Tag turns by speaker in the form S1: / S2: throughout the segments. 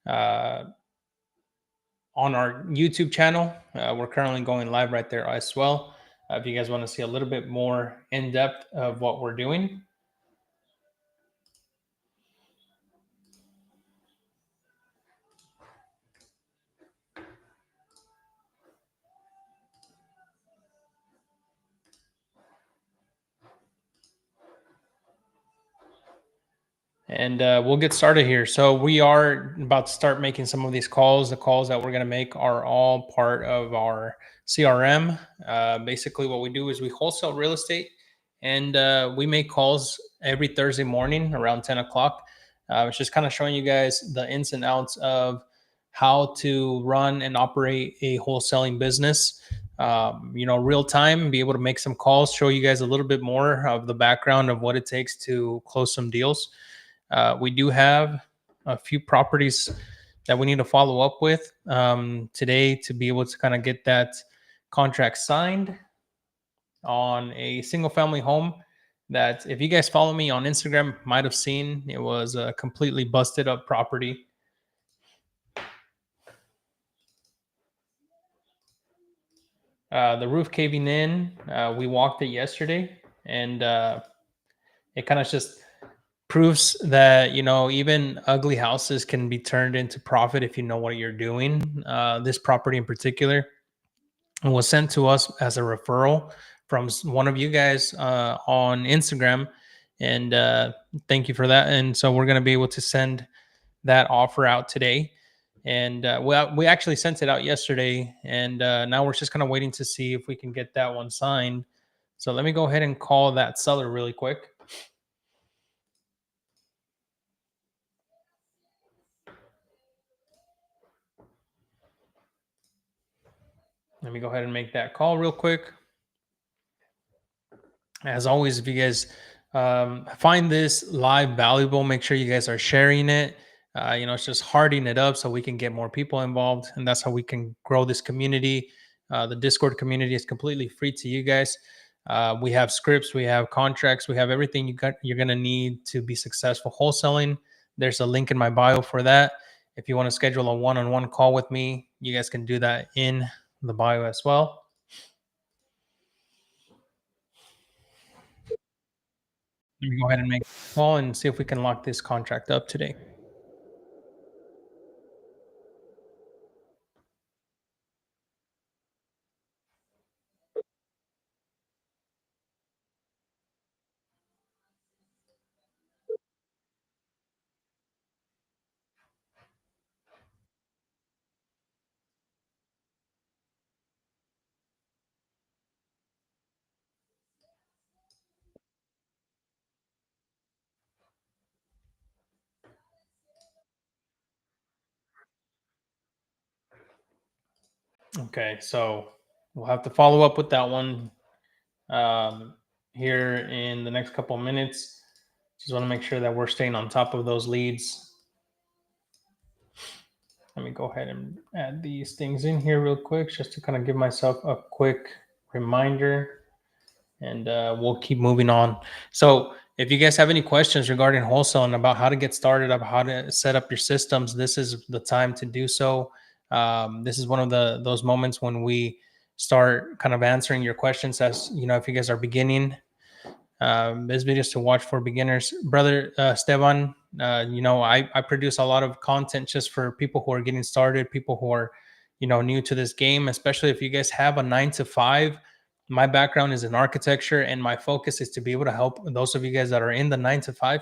S1: uh, on our YouTube channel. We're currently going live right there as well. If you guys want to see a little bit more in depth of what we're doing. And we'll get started here. So we are about to start making some of these calls. The calls that we're going to make are all part of our CRM. Basically, what we do is we wholesale real estate, and we make calls every Thursday morning around 10 o'clock. It's just kind of showing you guys the ins and outs of how to run and operate a wholesaling business. Real time, be able to make some calls, show you guys a little bit more of the background of what it takes to close some deals. We do have a few properties that we need to follow up with today to be able to kind of get that contract signed on a single family home that, if you guys follow me on Instagram, might have seen. It was a completely busted up property. The roof caving in. We walked it yesterday, and it kind of just proves that even ugly houses can be turned into profit if you know what you're doing. This property in particular was sent to us as a referral from one of you guys on Instagram, and thank you for that. And so we're going to be able to send that offer out today. And we actually sent it out yesterday, and now we're just kind of waiting to see if we can get that one signed. So let me go ahead and call that seller really quick. Let me go ahead and make that call real quick. As always, if you guys find this live valuable, make sure you guys are sharing it. It's just hardening it up so we can get more people involved, and that's how we can grow this community. The Discord community is completely free to you guys. We have scripts, we have contracts, we have everything you're gonna need to be successful wholesaling. There's a link in my bio for that. If you want to schedule a one-on-one call with me, you guys can do that in the bio as well. Let me go ahead and make a call and see if we can lock this contract up today. Okay, so we'll have to follow up with that one um, here in the next couple of minutes. Just want to make sure that we're staying on top of those leads. Let me go ahead and add these things in here real quick just to kind of give myself a quick reminder, and we'll keep moving on. So if you guys have any questions regarding wholesaling, about how to get started, about how to set up your systems, this is the time to do so. This is one of those moments when we start kind of answering your questions. As you know, if you guys are beginning, this video is to watch for beginners. Brother Stevan, I produce a lot of content just for people who are getting started, people who are, new to this game, especially if you guys have a 9 to 5. My background is in architecture, and my focus is to be able to help those of you guys that are in the 9 to 5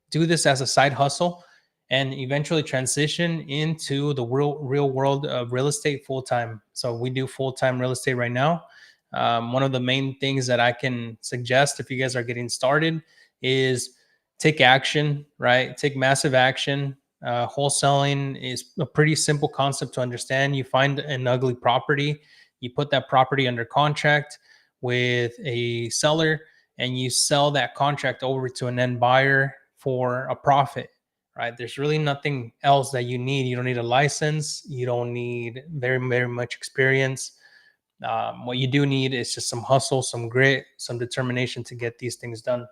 S1: do this as a side hustle and eventually transition into the real world of real estate full time. So we do full time real estate right now. One of the main things that I can suggest if you guys are getting started is take action, right? Take massive action. Wholesaling is a pretty simple concept to understand. You find an ugly property, you put that property under contract with a seller, and you sell that contract over to an end buyer for a profit, right? There's really nothing else that you need. You don't need a license, you don't need very much experience. What you do need is just some hustle, some grit, some determination to get these things done.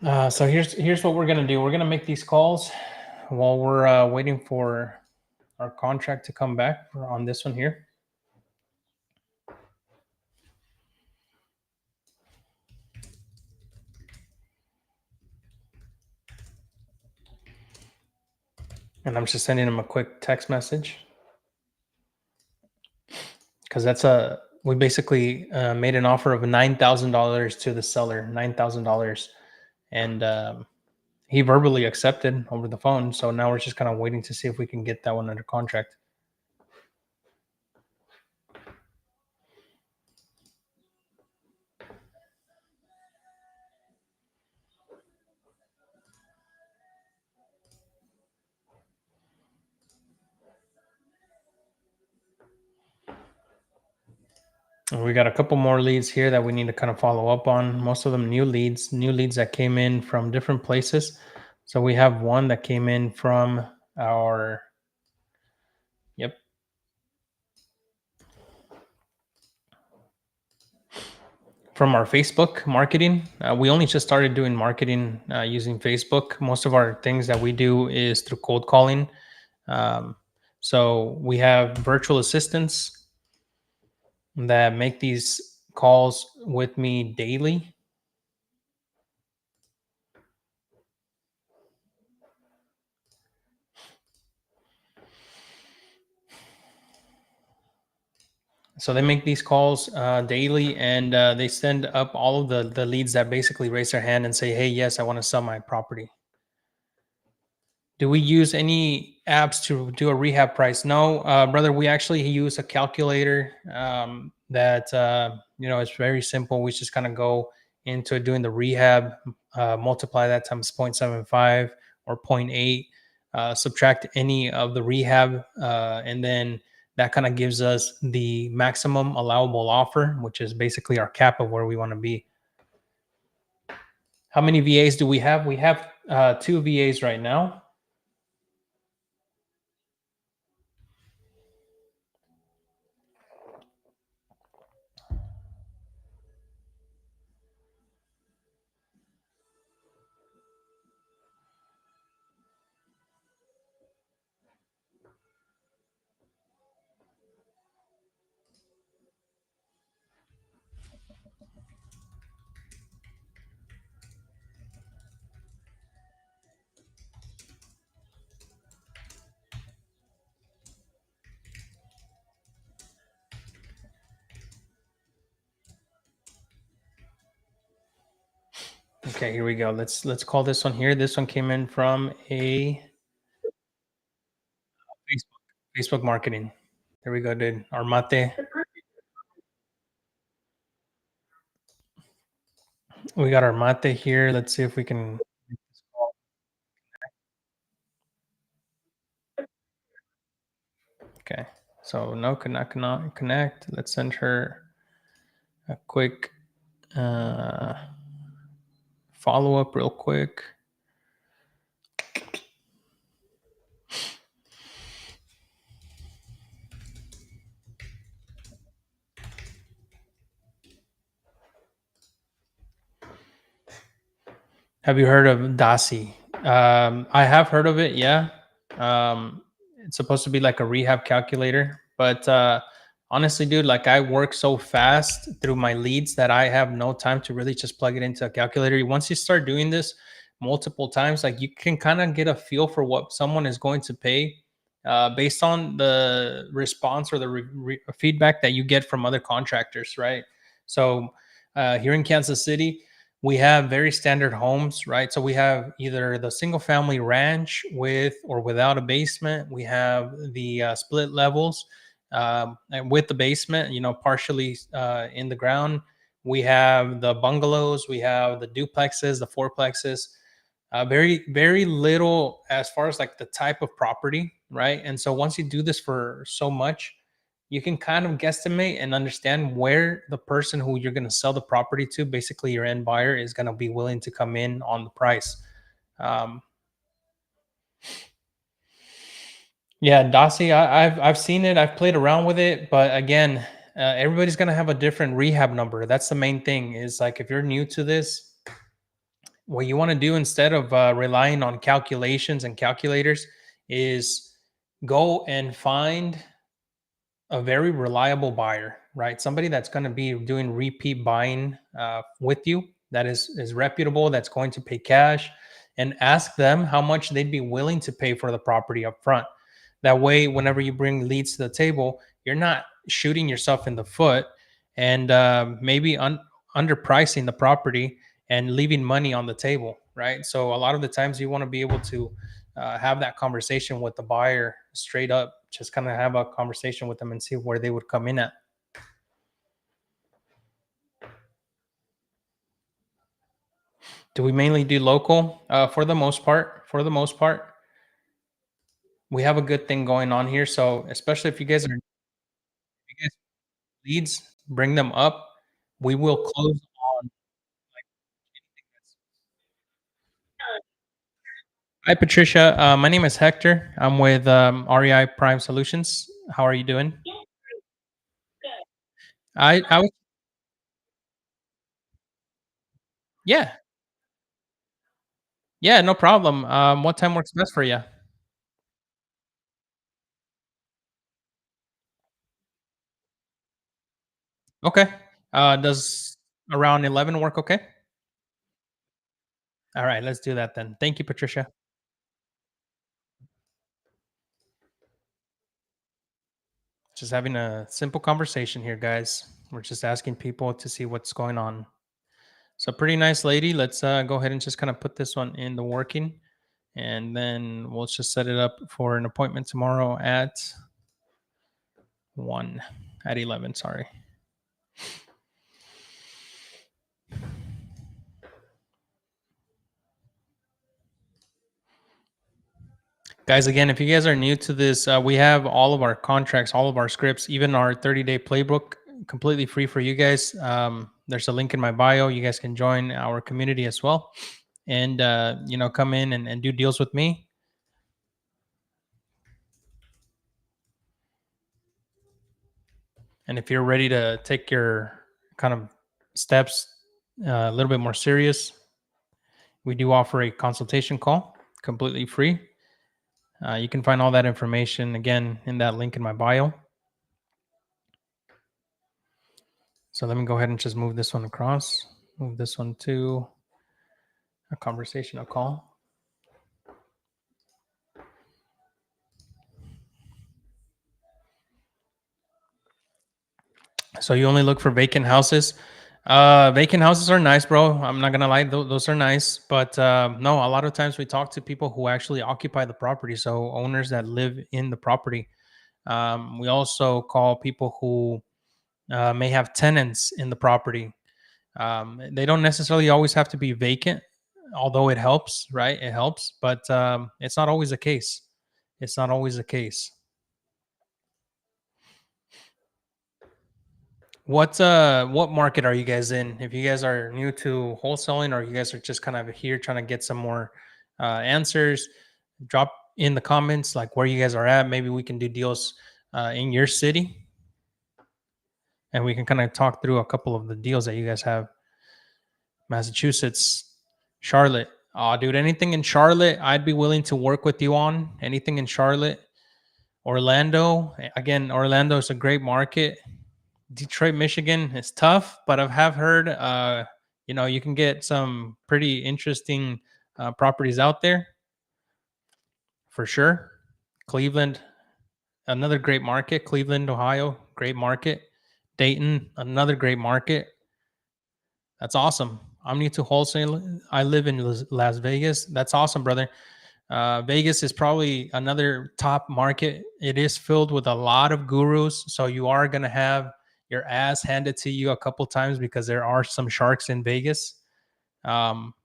S1: So here's what we're gonna do. We're gonna make these calls. while we're waiting for our contract to come back on this one here. And I'm just sending him a quick text message because we basically made an offer of $9,000 to the seller, $9,000, and he verbally accepted over the phone. So now we're just kind of waiting to see if we can get that one under contract. And we got a couple more leads here that we need to kind of follow up on. Most of them new leads that came in from different places. So we have one that came in from our, yep, from our Facebook marketing. We only just started doing marketing using Facebook. Most of our things that we do is through cold calling. So we have virtual assistants that make these calls with me daily. So they make these calls daily, and they send up all of the leads that basically raise their hand and say, "Hey, yes, I want to sell my property." Do we use any apps to do a rehab price? No, brother. We actually use a calculator that it's very simple. We just kind of go into doing the rehab, multiply that times 0.75 or zero point 0.8, subtract any of the rehab, and then that kind of gives us the maximum allowable offer, which is basically our cap of where we want to be. How many VAs do we have? We have 2 VAs right now. Okay, here we go. Let's call this one here. This one came in from a Facebook marketing. There we go, dude. Armate. We got Armate here. Let's see if we can. Okay. So no, cannot connect. Let's send her a quick follow up real quick. Have you heard of Dasi? I have heard of it. Yeah. It's supposed to be like a rehab calculator, but honestly, dude, like I work so fast through my leads that I have no time to really just plug it into a calculator. Once you start doing this multiple times, like you can kind of get a feel for what someone is going to pay based on the response or the feedback that you get from other contractors, right? So here in Kansas City, we have very standard homes, right? So we have either the single family ranch with or without a basement. We have the split levels and with the basement, partially in the ground. We have the bungalows. We have the duplexes, the fourplexes. Very, very little as far as like the type of property, right? And so once you do this for so much, you can kind of guesstimate and understand where the person who you're going to sell the property to, basically your end buyer, is going to be willing to come in on the price. Um, yeah, Dasi, I've seen it, I've played around with it, but again, everybody's going to have a different rehab number. That's the main thing. Is like if you're new to this, What you want to do instead of relying on calculations and calculators is go and find a very reliable buyer, right? Somebody that's going to be doing repeat buying with you, that is reputable, that's going to pay cash, and ask them how much they'd be willing to pay for the property up front. That way, whenever you bring leads to the table, you're not shooting yourself in the foot and maybe underpricing the property and leaving money on the table, right? So a lot of the times you want to be able to have that conversation with the buyer straight up, just kind of have a conversation with them and see where they would come in at. Do we mainly do local? For the most part, we have a good thing going on here. So especially if you guys are, if you guys leads, bring them up. We will close on. Hi, Patricia. My name is Hector. I'm with REI Prime Solutions. How are you doing? I was, yeah, yeah, no problem. What time works best for you? Okay. Does around 11 work? Okay. All right, let's do that then. Thank you, Patricia. Just having a simple conversation here, guys. We're just asking people to see what's going on. So, pretty nice lady. Let's go ahead and just kind of put this one in the working, and then we'll just set it up for an appointment tomorrow at 1, at 11. Sorry. Guys, again, if you guys are new to this, we have all of our contracts, all of our scripts, even our 30-day playbook completely free for you guys. There's a link in my bio. You guys can join our community as well and, come in and do deals with me. And if you're ready to take your kind of steps a little bit more serious, we do offer a consultation call completely free. You can find all that information again in that link in my bio. So let me go ahead and just move this one across, move this one to a conversational call. So you only look for vacant houses. Vacant houses are nice, bro. I'm not gonna lie, those are nice. But no, a lot of times we talk to people who actually occupy the property, so owners that live in the property. We also call people who may have tenants in the property. They don't necessarily always have to be vacant, although it helps, right? It helps, but it's not always the case. It's not always the case. What market are you guys in? If you guys are new to wholesaling or you guys are just kind of here trying to get some more answers, drop in the comments like where you guys are at. Maybe we can do deals in your city and we can kind of talk through a couple of the deals that you guys have. Massachusetts, Charlotte. Oh, dude, anything in Charlotte, I'd be willing to work with you on. Anything in Charlotte, Orlando. Again, Orlando is a great market. Detroit, Michigan is tough, but I have heard, you can get some pretty interesting properties out there for sure. Cleveland, another great market. Cleveland, Ohio, great market. Dayton, another great market. That's awesome. I'm new to wholesale. I live in Las Vegas. That's awesome, brother. Vegas is probably another top market. It is filled with a lot of gurus, so you are gonna have your ass handed to you a couple times because there are some sharks in Vegas. Um,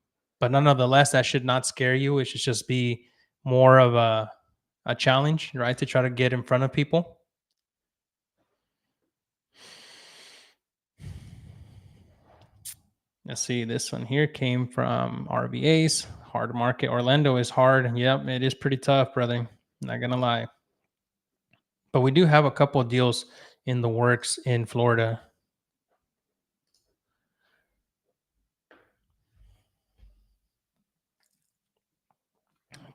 S1: but nonetheless, that should not scare you. It should just be more of a challenge, right? To try to get in front of people. Let's see, this one here came from RVA's hard market. Orlando is hard. Yep, it is pretty tough, brother. Not gonna lie. But we do have a couple of deals in the works in Florida.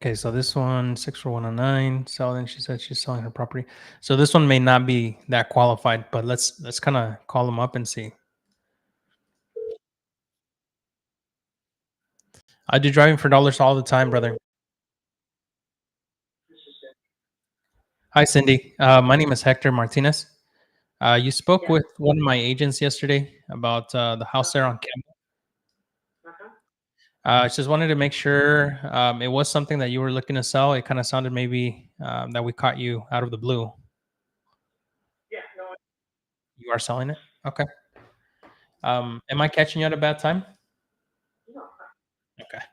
S1: Okay, so this one, 64109, selling. She said she's selling her property. So this one may not be that qualified, but let's kind of call them up and see. I do driving for dollars all the time, brother. Hi, Cindy. My name is Hector Martinez. You spoke with one of my agents yesterday about the house there on Campbell. Just wanted to make sure it was something that you were looking to sell. It kind of sounded maybe that we caught you out of the blue. You are selling it? Okay. Am I catching you at a bad time? Okay.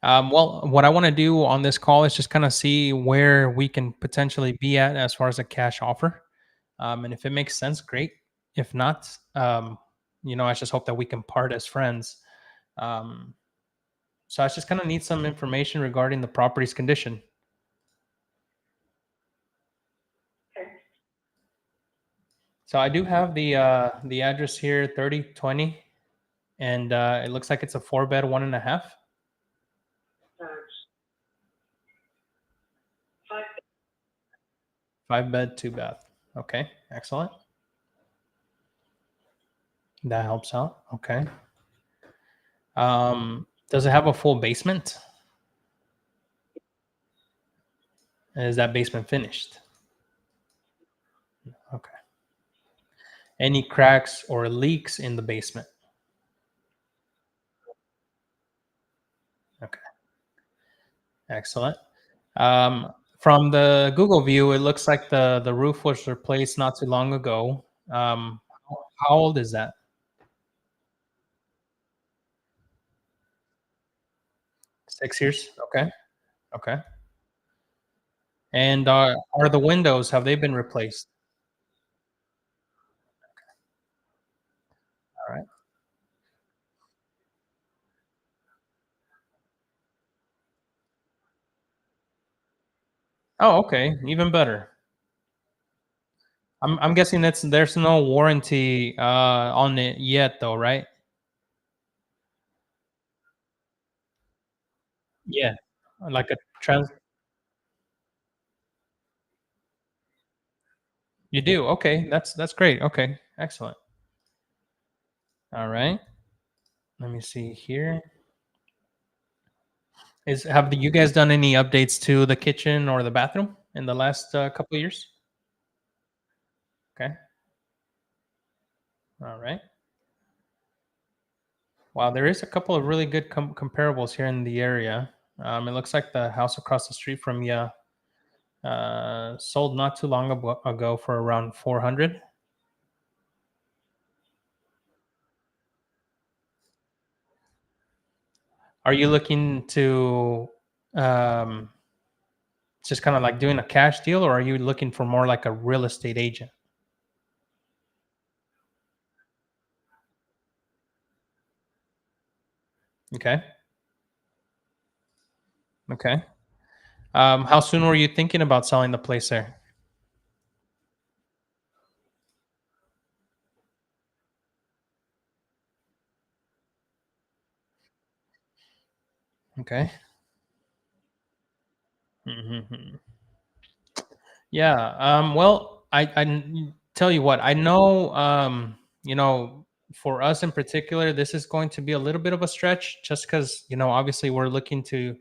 S1: Well, what I want to do on this call is just kind of see where we can potentially be at as far as a cash offer. And if it makes sense, great. If not, I just hope that we can part as friends. Um, so I just kind of need some information regarding the property's condition. So I do have the address here, 3020, and it looks like it's a 4-bed, 1.5. 5-bed, 2-bath. Okay, excellent. That helps out. Okay. Does it have a full basement? And is that basement finished? Okay. Any cracks or leaks in the basement? Okay, excellent. From the Google view, it looks like the roof was replaced not too long ago. How old is that? 6 years. Okay. Okay. And are the windows, have they been replaced? All right. Oh, okay. Even better. I'm guessing there's no warranty on it yet, though, right? Yeah. Like a trans. You do? Okay. That's great. Okay. Excellent. All right. Let me see here. Have you guys done any updates to the kitchen or the bathroom in the last couple of years? Okay. All right. Wow, there is a couple of really good comparables here in the area. It looks like the house across the street from you sold not too long ago for around 400. Are you looking to um, just kind of like doing a cash deal, or are you looking for more like a real estate agent? Okay. Okay. How soon were you thinking about selling the place there? Okay. Hmm. Yeah. Well, tell you what, I know, for us in particular, this is going to be a little bit of a stretch just because, obviously we're looking to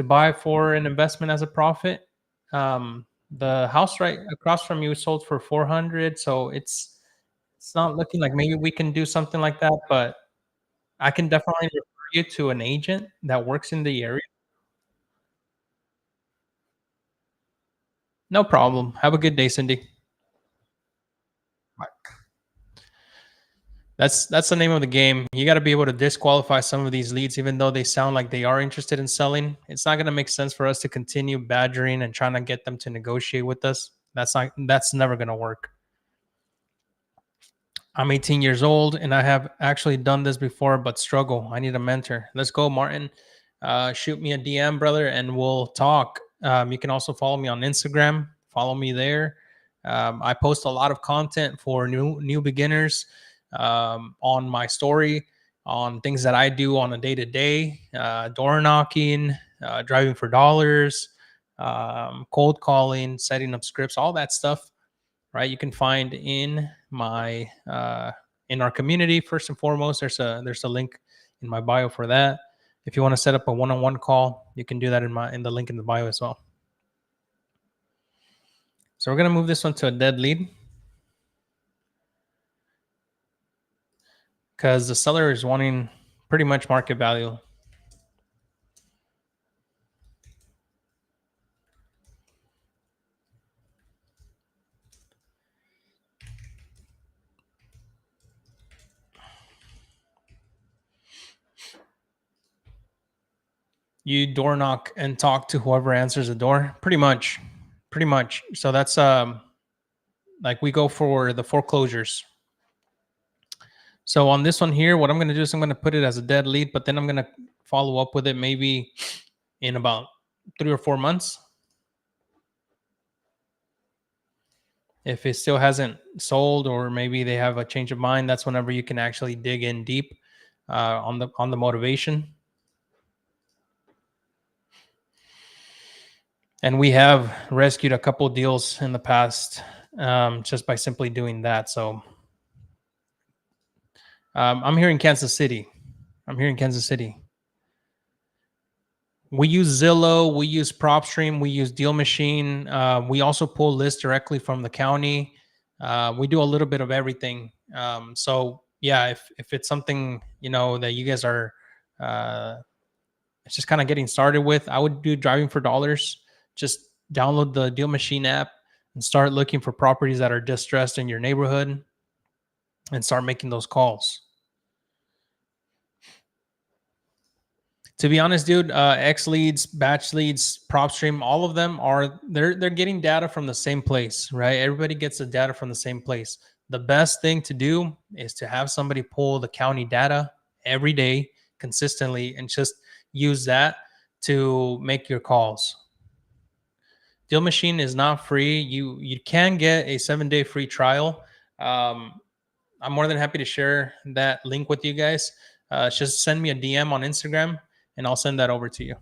S1: buy for an investment as a profit. The house right across from you sold for 400. So it's not looking like maybe we can do something like that, but I can definitely refer you to an agent that works in the area. No problem. Have a good day, Cindy. That's the name of the game. You got to be able to disqualify some of these leads, even though they sound like they are interested in selling. It's not going to make sense for us to continue badgering and trying to get them to negotiate with us. That's never going to work. I'm 18 years old and I have actually done this before, but struggle. I need a mentor. Let's go, Martin. Shoot me a DM, brother, and we'll talk. You can also follow me on Instagram. Follow me there. I post a lot of content for new beginners on my story, on things that I do on a day to day, door knocking, driving for dollars, cold calling, setting up scripts, all that stuff, right? You can find in our community. First and foremost, there's a link in my bio for that. If you want to set up a one-on-one call, you can do that in the link in the bio as well. So we're gonna move this one to a dead lead because the seller is wanting pretty much market value. You door knock and talk to whoever answers the door, pretty much. So that's like we go for the foreclosures. So on this one here, what I'm going to do is I'm going to put it as a dead lead, but then I'm going to follow up with it maybe in about 3 or 4 months. If it still hasn't sold, or maybe they have a change of mind, that's whenever you can actually dig in deep on the motivation. And we have rescued a couple deals in the past just by simply doing that. So I'm here in Kansas City. We use Zillow, we use PropStream, we use Deal Machine. We also pull lists directly from the county. We do a little bit of everything. So yeah, if it's something that you guys are just kind of getting started with, I would do driving for dollars. Just download the Deal Machine app and start looking for properties that are distressed in your neighborhood and start making those calls. To be honest, dude, X leads, batch leads, PropStream, all of them they're getting data from the same place, right? Everybody gets the data from the same place. The best thing to do is to have somebody pull the county data every day consistently and just use that to make your calls. Deal Machine is not free. You can get a 7-day free trial. I'm more than happy to share that link with you guys. Just send me a DM on Instagram and I'll send that over to you.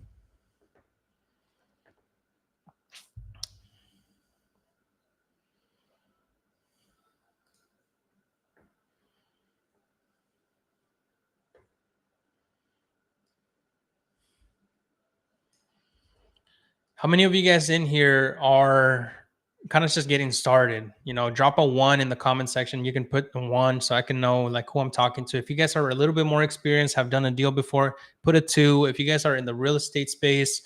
S1: How many of you guys in here are kind of just getting started? Drop a 1 in the comment section. You can put the 1 so I can know like who I'm talking to. If you guys are a little bit more experienced, have done a deal before, put a 2. If you guys are in the real estate space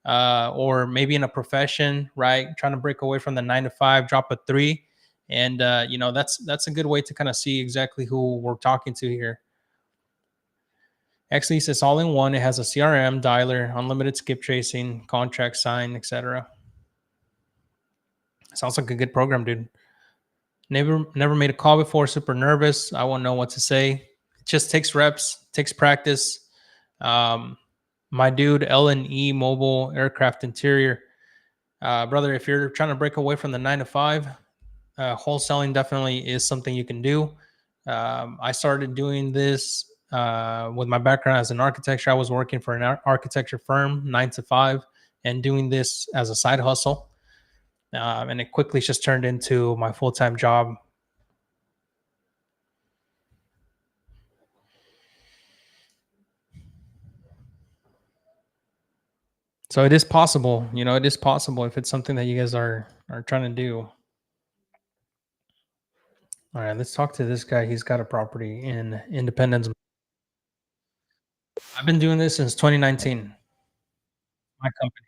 S1: or maybe in a profession, right, trying to break away from the 9 to 5, drop a 3. And that's a good way to kind of see exactly who we're talking to here. Xlease is all in one. It has a CRM, dialer, unlimited skip tracing, contract sign, etc. Sounds like a good program, dude. Never made a call before. Super nervous. I won't know what to say. It just takes reps, takes practice. My dude, L&E Mobile Aircraft Interior. Brother, if you're trying to break away from the 9 to 5, wholesaling definitely is something you can do. I started doing this with my background as an architecture. I was working for an architecture firm 9 to 5 and doing this as a side hustle. And it quickly just turned into my full-time job. So it is possible, it is possible if it's something that you guys are trying to do. All right, let's talk to this guy. He's got a property in Independence. I've been doing this since 2019. My company.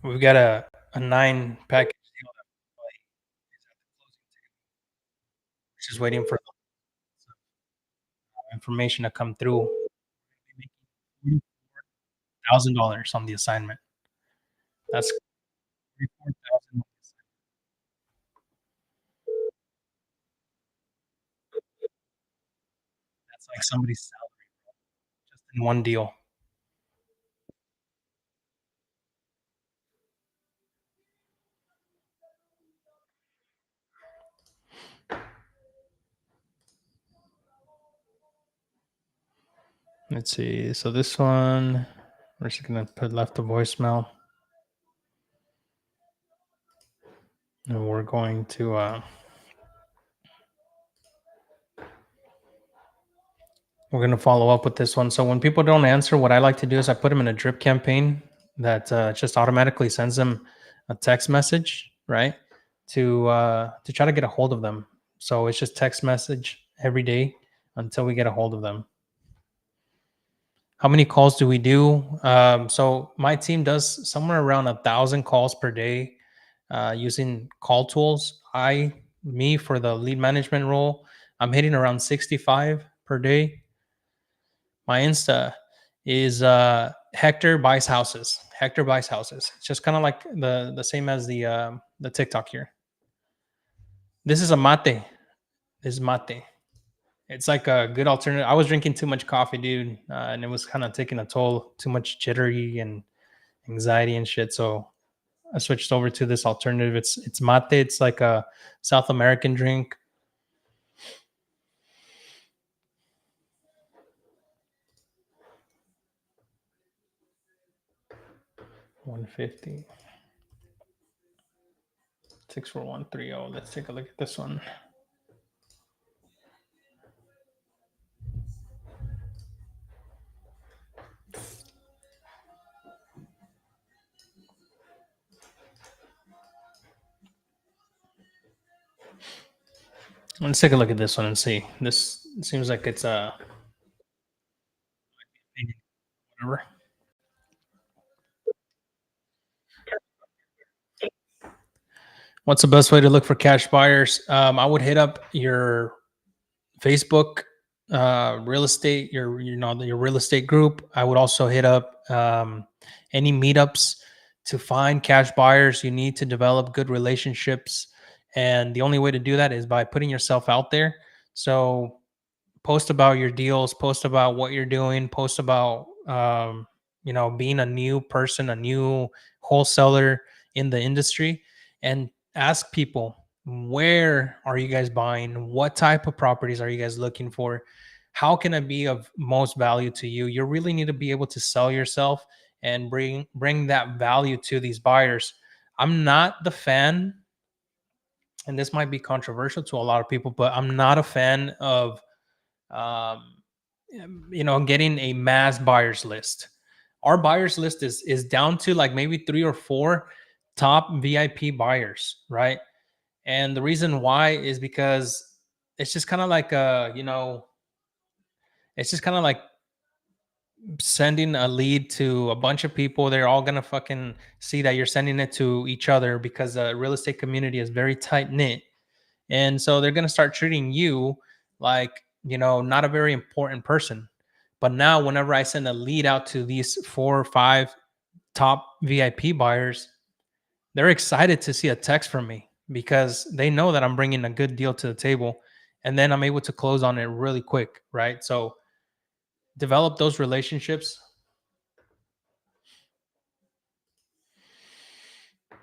S1: We've got a 9 package deal. just waiting for the information to come through. $1,000 on the assignment. That's 34,000. That's like somebody's salary just in one deal. Let's see. So this one, we're just gonna put left a voicemail, and we're going to follow up with this one. So when people don't answer, what I like to do is I put them in a drip campaign that just automatically sends them a text message, right? To try to get a hold of them. So it's just text message every day until we get a hold of them. How many calls do we do? So my team does somewhere around 1,000 calls per day using call tools. Me for the lead management role, I'm hitting around 65 per day. My Insta is Hector buys houses. Hector buys houses. It's just kind of like the same as the TikTok here. This is a mate. This is mate. It's like a good alternative. I was drinking too much coffee, dude, and it was kind of taking a toll. Too much jittery and anxiety and shit. So I switched over to this alternative. It's mate. It's like a South American drink. 150. 64130. Let's take a look at this one. Let's take a look at this one and see. This seems like it's a whatever. What's the best way to look for cash buyers? I would hit up your Facebook real estate, your real estate group. I would also hit up any meetups to find cash buyers. You need to develop good relationships, and the only way to do that is by putting yourself out there. So post about your deals, post about what you're doing, post about being a new person, a new wholesaler in the industry, and ask people, where are you guys buying? What type of properties are you guys looking for? How can I be of most value to you? You really need to be able to sell yourself and bring that value to these buyers. I'm not the fan, and this might be controversial to a lot of people, but I'm not a fan of um, getting a mass buyers list. Our buyers list is down to like maybe 3 or 4 top VIP buyers, right? And the reason why is because it's just kind of like it's just kind of like sending a lead to a bunch of people. They're all gonna fucking see that you're sending it to each other because the real estate community is very tight knit, and so they're going to start treating you like, not a very important person. But now, whenever I send a lead out to these 4 or 5 top VIP buyers, they're excited to see a text from me because they know that I'm bringing a good deal to the table. And then I'm able to close on it really quick. Right. So develop those relationships.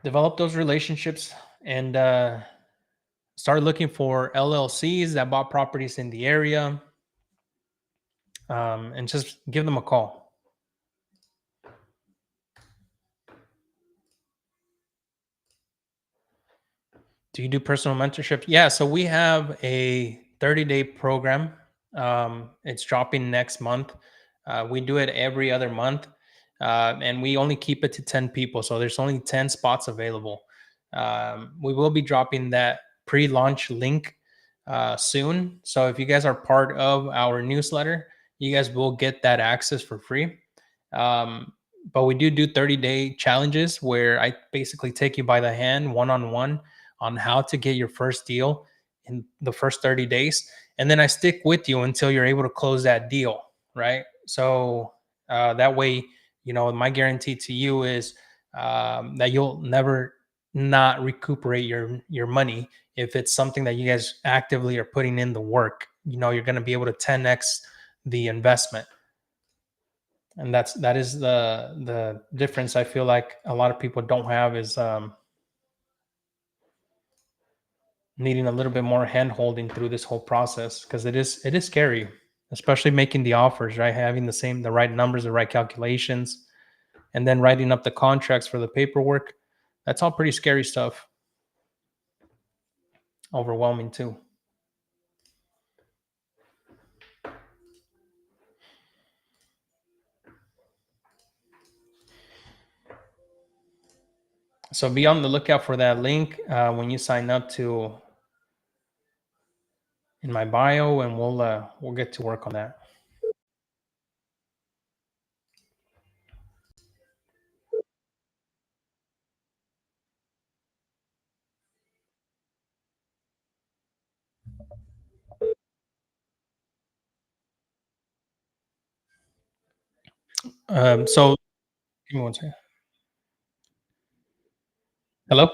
S1: Develop those relationships and start looking for LLCs that bought properties in the area, and just give them a call. Do you do personal mentorship? Yeah, so we have a 30-day program. It's dropping next month. We do it every other month, and we only keep it to 10 people. So there's only 10 spots available. We will be dropping that pre-launch link soon. So if you guys are part of our newsletter, you guys will get that access for free. But we do 30-day challenges where I basically take you by the hand one on one on how to get your first deal in the first 30 days, and then I stick with you until you're able to close that deal, right? So that way, my guarantee to you is that you'll never not recuperate your money if it's something that you guys actively are putting in the work. You're going to be able to 10x the investment, and that is the difference. I feel like a lot of people don't have is needing a little bit more hand holding through this whole process, because it is scary, especially making the offers, right? Having the right numbers, the right calculations, and then writing up the contracts for the paperwork. That's all pretty scary stuff. Overwhelming too. So be on the lookout for that link when you sign up to in my bio, and we'll get to work on that. So give me one second. Hello.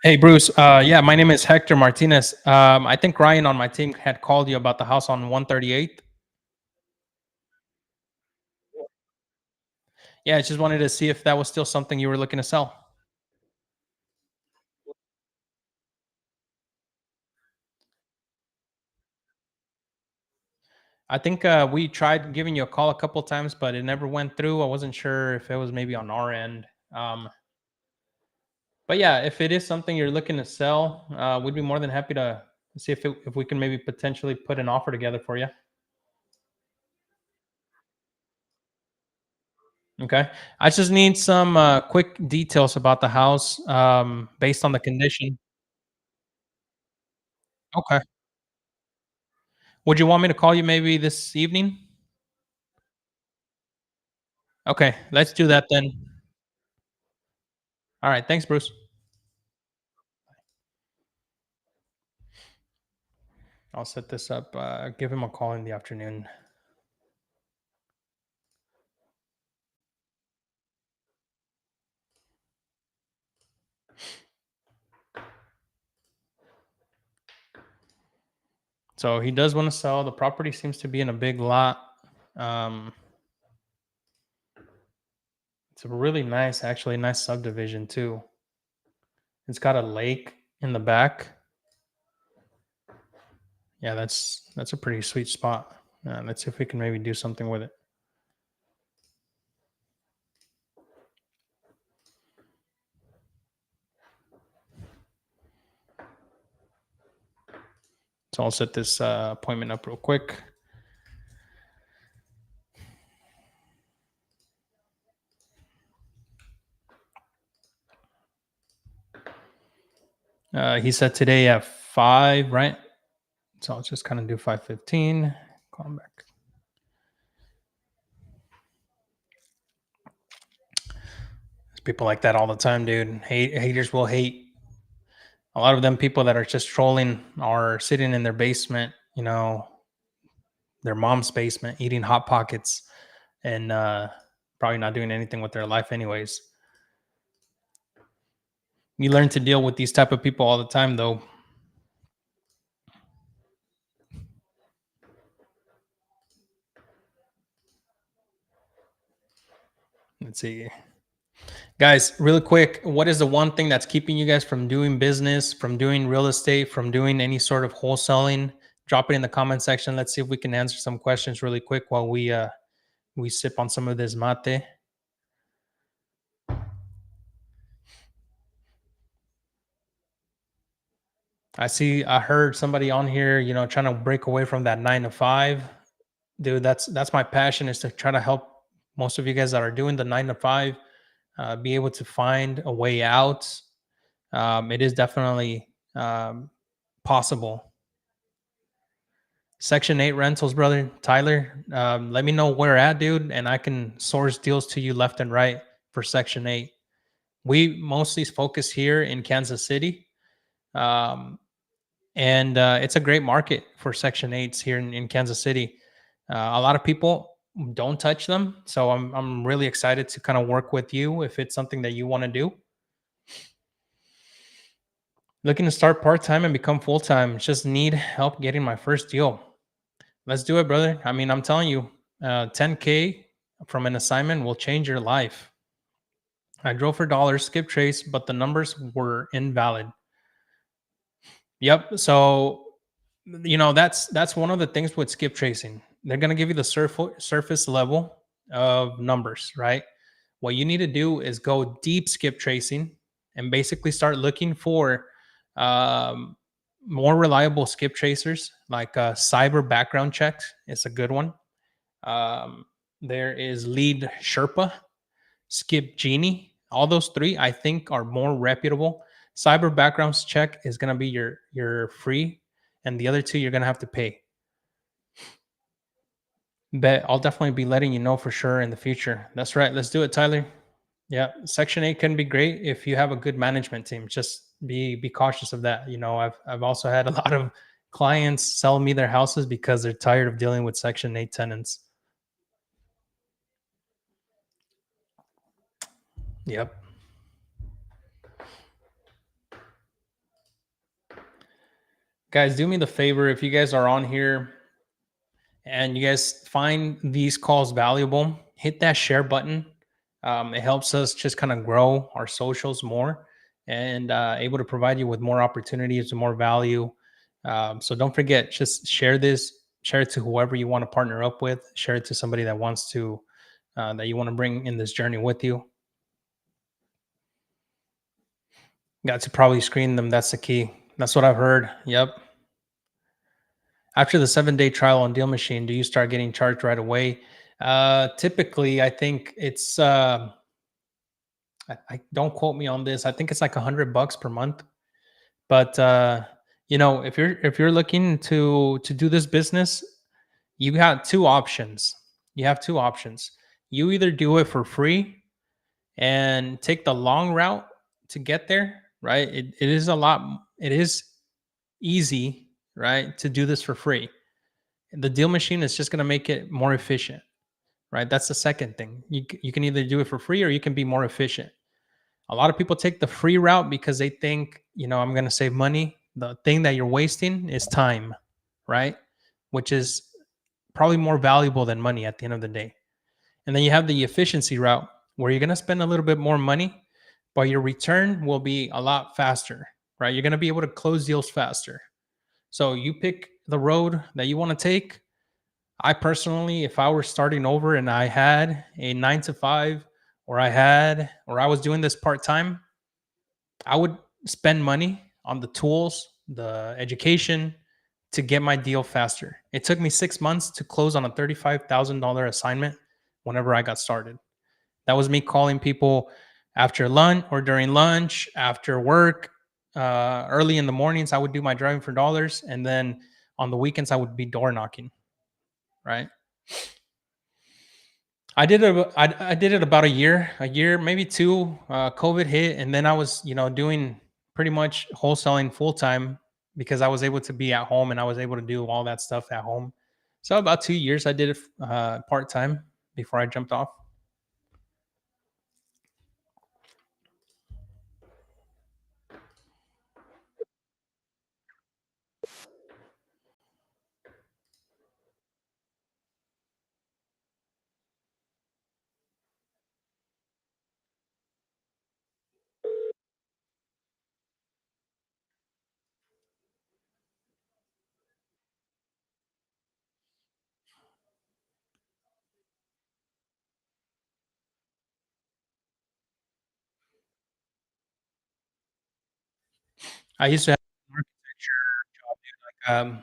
S1: Hey Bruce. Yeah, my name is Hector Martinez. I think Ryan on my team had called you about the house on 138th. Yeah, I just wanted to see if that was still something you were looking to sell. I think we tried giving you a call a couple times, but it never went through. I wasn't sure if it was maybe on our end. But yeah, if it is something you're looking to sell, we'd be more than happy to see if we can maybe potentially put an offer together for you. Okay. I just need some quick details about the house based on the condition. Okay. Would you want me to call you maybe this evening? Okay, let's do that then. All right. Thanks, Bruce. I'll set this up. Give him a call in the afternoon. So he does want to sell. The property seems to be in a big lot. Um, it's a really nice, actually nice subdivision too. It's got a lake in the back. Yeah, that's a pretty sweet spot. Let's see if we can maybe do something with it. So I'll set this appointment up real quick. He said today at 5, right? So I'll just kind of do 5:15. Call him back. There's people like that all the time, dude. Haters will hate. A lot of them people that are just trolling are sitting in their basement, their mom's basement, eating hot pockets, and probably not doing anything with their life, anyways. You learn to deal with these type of people all the time, though. Let's see. Guys, really quick, what is the one thing that's keeping you guys from doing business, from doing real estate, from doing any sort of wholesaling? Drop it in the comment section. Let's see if we can answer some questions really quick while we sip on some of this mate. I heard somebody on here, trying to break away from that 9 to 5. Dude, that's my passion, is to try to help most of you guys that are doing the 9 to 5 be able to find a way out. It is definitely possible. Section 8 rentals, brother Tyler. Let me know where at, dude, and I can source deals to you left and right for Section 8. We mostly focus here in Kansas City, Um, and it's a great market for Section 8s here in Kansas City. A lot of people don't touch them. So I'm really excited to kind of work with you if it's something that you want to do. Looking to start part time and become full time. Just need help getting my first deal. Let's do it, brother. I mean, I'm telling you, 10K from an assignment will change your life. I drove for dollars, skip trace, but the numbers were invalid. Yep. So, that's one of the things with skip tracing. They're gonna give you the surface level of numbers, right? What you need to do is go deep skip tracing and basically start looking for um, more reliable skip tracers, like cyber background checks. It's a good one. Um, there is Lead Sherpa, Skip Genie. All those three, I think, are more reputable. Cyber backgrounds check is gonna be your free, and the other two you're gonna have to pay. But I'll definitely be letting you know for sure in the future. That's right. Let's do it, Tyler. Yeah, Section 8 can be great if you have a good management team. Just be cautious of that. I've also had a lot of clients sell me their houses because they're tired of dealing with Section 8 tenants. Yep. Guys, do me the favor, if you guys are on here and you guys find these calls valuable, hit that share button. It helps us just kind of grow our socials more and able to provide you with more opportunities and more value. So don't forget, just share this, share it to whoever you want to partner up with, share it to somebody that wants to, that you want to bring in this journey with you. Got to probably screen them. That's the key. That's what I've heard. Yep. After the 7-day trial on Deal Machine, do you start getting charged right away? Typically, I think it's I don't quote me on this. I think it's like $100 per month. But if you're looking to do this business, you got two options. You have two options. You either do it for free and take the long route to get there, right? It is a lot. It is easy, right, to do this for free. The deal machine is just going to make it more efficient, right? That's the second thing. You can either do it for free or you can be more efficient. A lot of people take the free route because they think, I'm going to save money. The thing that you're wasting is time, right? Which is probably more valuable than money at the end of the day. And then you have the efficiency route where you're going to spend a little bit more money, but your return will be a lot faster, right? You're going to be able to close deals faster. So you pick the road that you want to take. I personally, if I were starting over and I had a 9 to 5, or I was doing this part time, I would spend money on the tools, the education to get my deal faster. It took me 6 months to close on a $35,000 assignment whenever I got started. That was me calling people after lunch or during lunch, after work, early in the mornings. I would do my driving for dollars. And then on the weekends, I would be door knocking, right? I did it about a year, maybe two. COVID hit, and then I was, doing pretty much wholesaling full time because I was able to be at home and I was able to do all that stuff at home. So about 2 years, I did it part time before I jumped off. I used to have an architecture job, dude.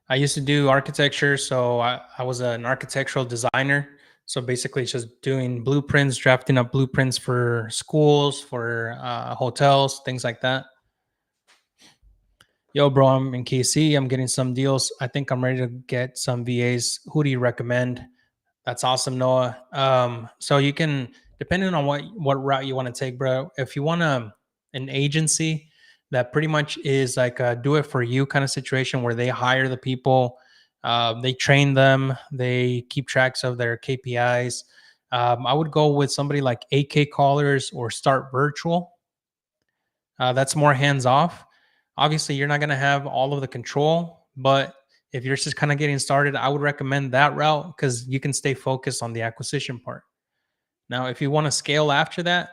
S1: I used to do architecture, so I was an architectural designer. So basically, it's just doing blueprints, drafting up blueprints for schools, for hotels, things like that. Yo, bro, I'm in KC. I'm getting some deals. I think I'm ready to get some VAs. Who do you recommend? That's awesome, Noah. So you can depending on what route you want to take, bro. If you want an agency that pretty much is like a do it for you kind of situation where they hire the people, they train them, they keep tracks of their KPIs. I would go with somebody like AK Callers or Start Virtual. That's more hands off. Obviously, you're not going to have all of the control, but if you're just kind of getting started, I would recommend that route because you can stay focused on the acquisition part. Now, if you want to scale after that,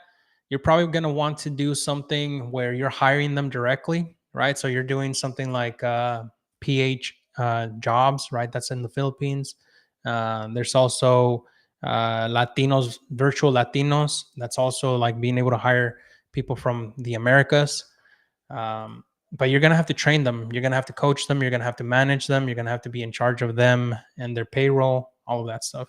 S1: you're probably going to want to do something where you're hiring them directly, right? So you're doing something like PH jobs, right? That's in the Philippines. There's also Latinos, virtual Latinos. That's also like being able to hire people from the Americas. But you're going to have to train them. You're going to have to coach them. You're going to have to manage them. You're going to have to be in charge of them and their payroll, all of that stuff.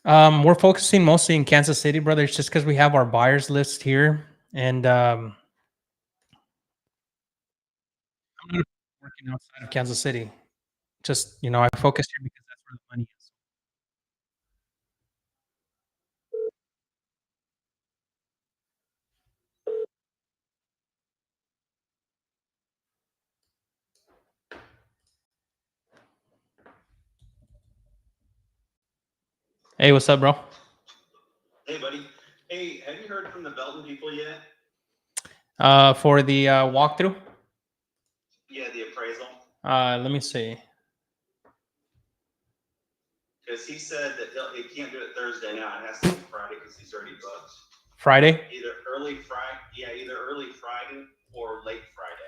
S1: We're focusing mostly in Kansas City, brothers, just because we have our buyers list here, and I'm not working outside of Kansas City. Just I focus here because that's where the money is. Hey, what's up, bro?
S2: Hey, buddy. Hey, have you heard from the Belton people yet?
S1: For the walkthrough,
S2: Yeah, the appraisal.
S1: let me see.
S2: Because he said that he can't do it Thursday now. It has to be Friday because he's already booked.
S1: Friday.
S2: Either early Friday, either early Friday or late Friday.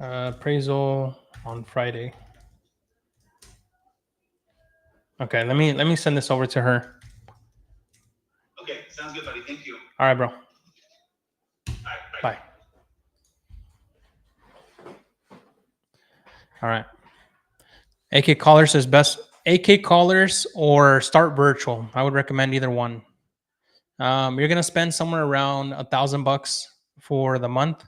S1: Appraisal on Friday. Okay, let me send this over to her.
S2: Okay, sounds good, buddy. Thank you.
S1: All right, bro.
S2: All right,
S1: Bye. All right. AK Callers is best. AK Callers or Start Virtual. I would recommend either one. You're gonna spend somewhere around $1,000 for the month.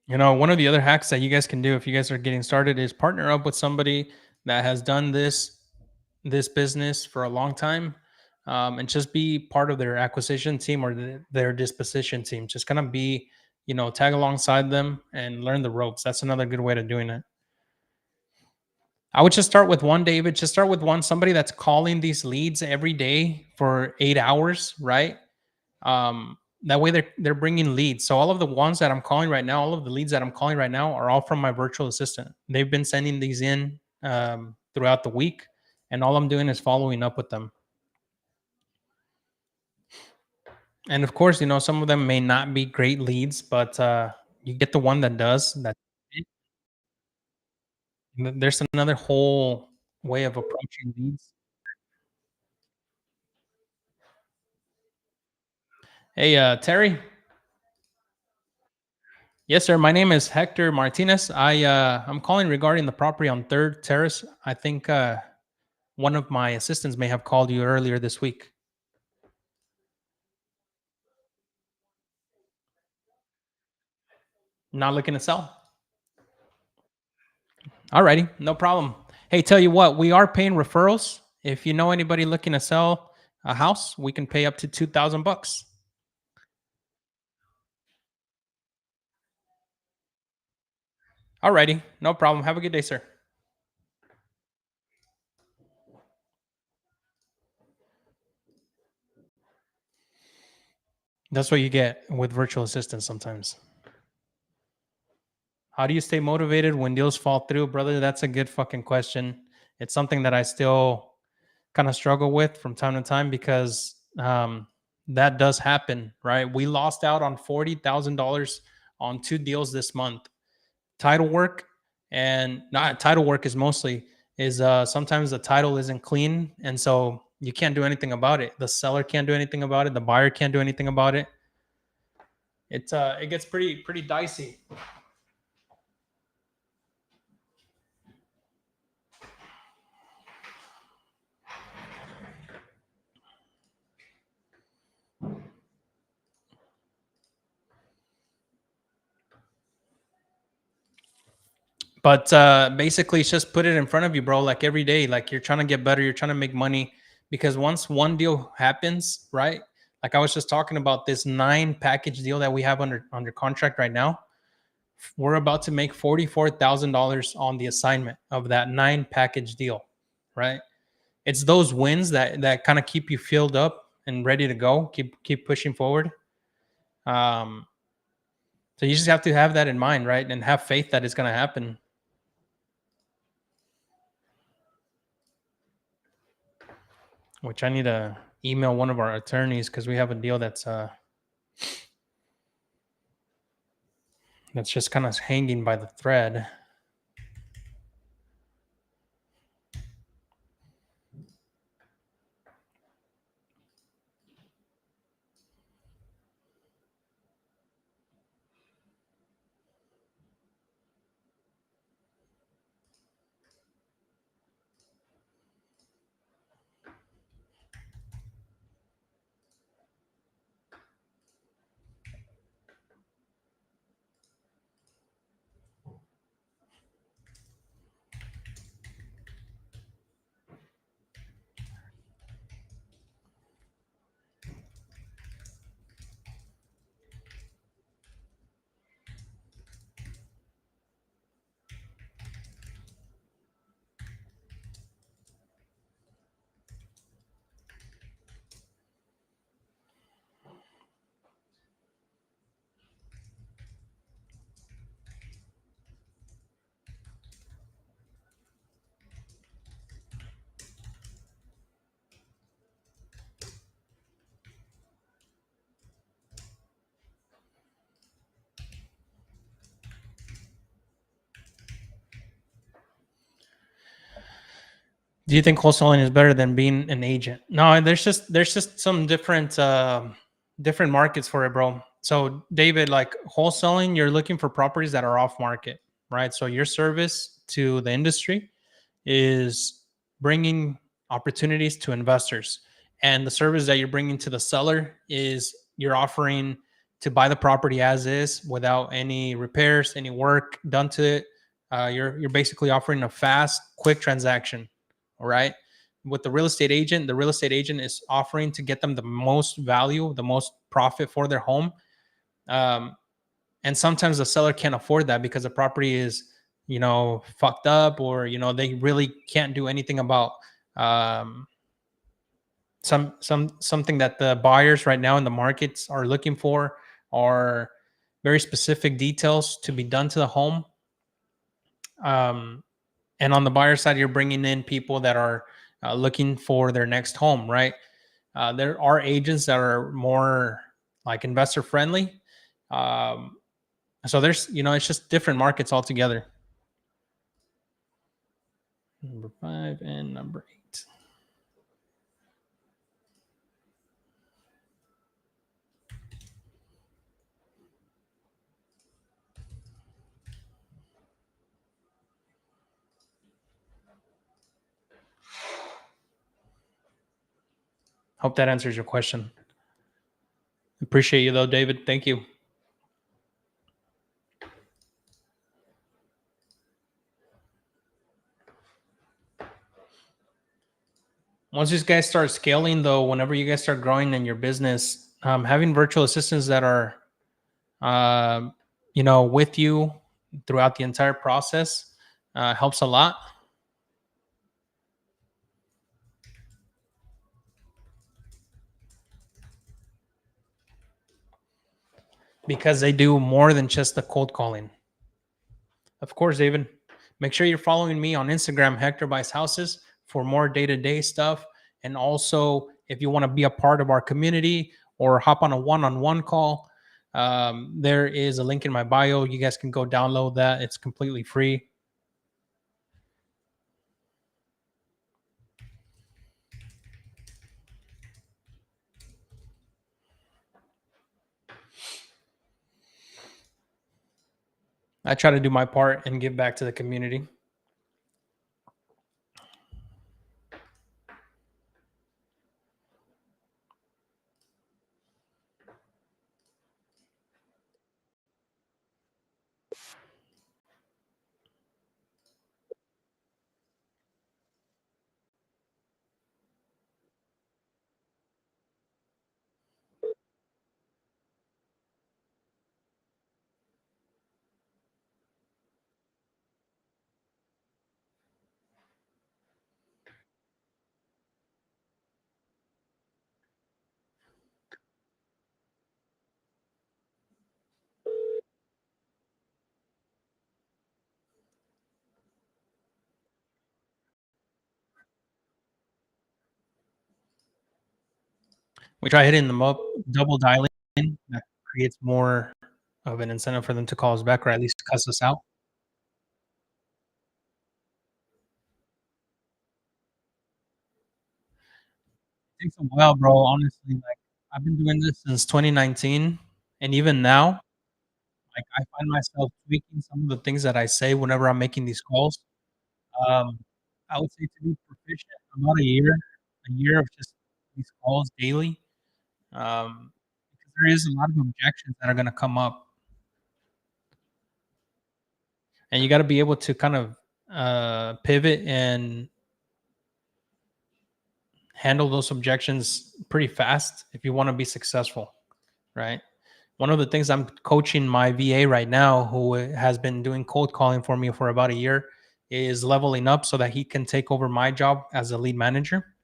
S1: One of the other hacks that you guys can do if you guys are getting started is partner up with somebody that has done this business for a long time, and just be part of their acquisition team or their disposition team. Just kind of be, tag alongside them and learn the ropes. That's another good way to doing it. I would just start with one, David. Just start with one, somebody that's calling these leads every day for 8 hours, right? That way they're bringing leads. So all of the ones that I'm calling right now, all of the leads that I'm calling right now are all from my virtual assistant. They've been sending these in throughout the week, and all I'm doing is following up with them. And of course, some of them may not be great leads, but you get the one that does. There's another whole way of approaching leads. Hey, Terry. Yes, sir. My name is Hector Martinez. I'm calling regarding the property on Third Terrace. I think one of my assistants may have called you earlier this week. Not looking to sell. Alrighty, no problem. Hey, tell you what, we are paying referrals. If you know anybody looking to sell a house, we can pay up to $2,000. Alrighty, no problem. Have a good day, sir. That's what you get with virtual assistants sometimes. How do you stay motivated when deals fall through, brother? That's a good fucking question. It's something that I still kind of struggle with from time to time because that does happen, right? We lost out on $40,000 on 2 deals this month. Title work and not title work is mostly is sometimes the title isn't clean, and so you can't do anything about it. The seller can't do anything about it. The buyer can't do anything about it. It gets pretty dicey. But basically, it's just put it in front of you, bro. Like every day, like you're trying to get better, you're trying to make money. Because once one deal happens, right? Like I was just talking about this 9 package deal that we have under contract right now. We're about to make $44,000 on the assignment of that 9 package deal, right? It's those wins that kind of keep you filled up and ready to go, keep pushing forward. Um, so you just have to have that in mind, right? And have faith that it's going to happen. Which I need to email one of our attorneys because we have a deal that's just kind of hanging by the thread. Do you think wholesaling is better than being an agent? No, there's just some different markets for it, bro. So David, like wholesaling, you're looking for properties that are off market, right? So your service to the industry is bringing opportunities to investors, and the service that you're bringing to the seller is you're offering to buy the property as is without any repairs, any work done to it. You're basically offering a fast, quick transaction. All right. With the real estate agent is offering to get them the most value, the most profit for their home. Um, and sometimes the seller can't afford that because the property is, fucked up, or they really can't do anything about um, something that the buyers right now in the markets are looking for, are very specific details to be done to the home. And on the buyer side, you're bringing in people that are looking for their next home, right? There are agents that are more like investor friendly. Um, so there's, it's just different markets altogether. Number 5 and number 8. Hope that answers your question. Appreciate you though, David. Thank you. Once you guys start scaling, though, whenever you guys start growing in your business, having virtual assistants that are, with you throughout the entire process helps a lot. Because they do more than just the cold calling. Of course, David. Make sure you're following me on Instagram, Hector Buys Houses, for more day-to-day stuff. And also, if you want to be a part of our community or hop on a one-on-one call, there is a link in my bio. You guys can go download that. It's completely free. I try to do my part and give back to the community. We try hitting them up, double dialing. That creates more of an incentive for them to call us back or at least cuss us out. It takes a while, bro, honestly, like, I've been doing this since 2019, and even now, like, I find myself tweaking some of the things that I say whenever I'm making these calls. Um, I would say to be proficient, about a year of just these calls daily, because there is a lot of objections that are gonna come up, and you gotta be able to kind of, pivot and handle those objections pretty fast if you wanna be successful, right? One of the things I'm coaching my VA right now, who has been doing cold calling for me for about a year, is leveling up so that he can take over my job as a lead manager.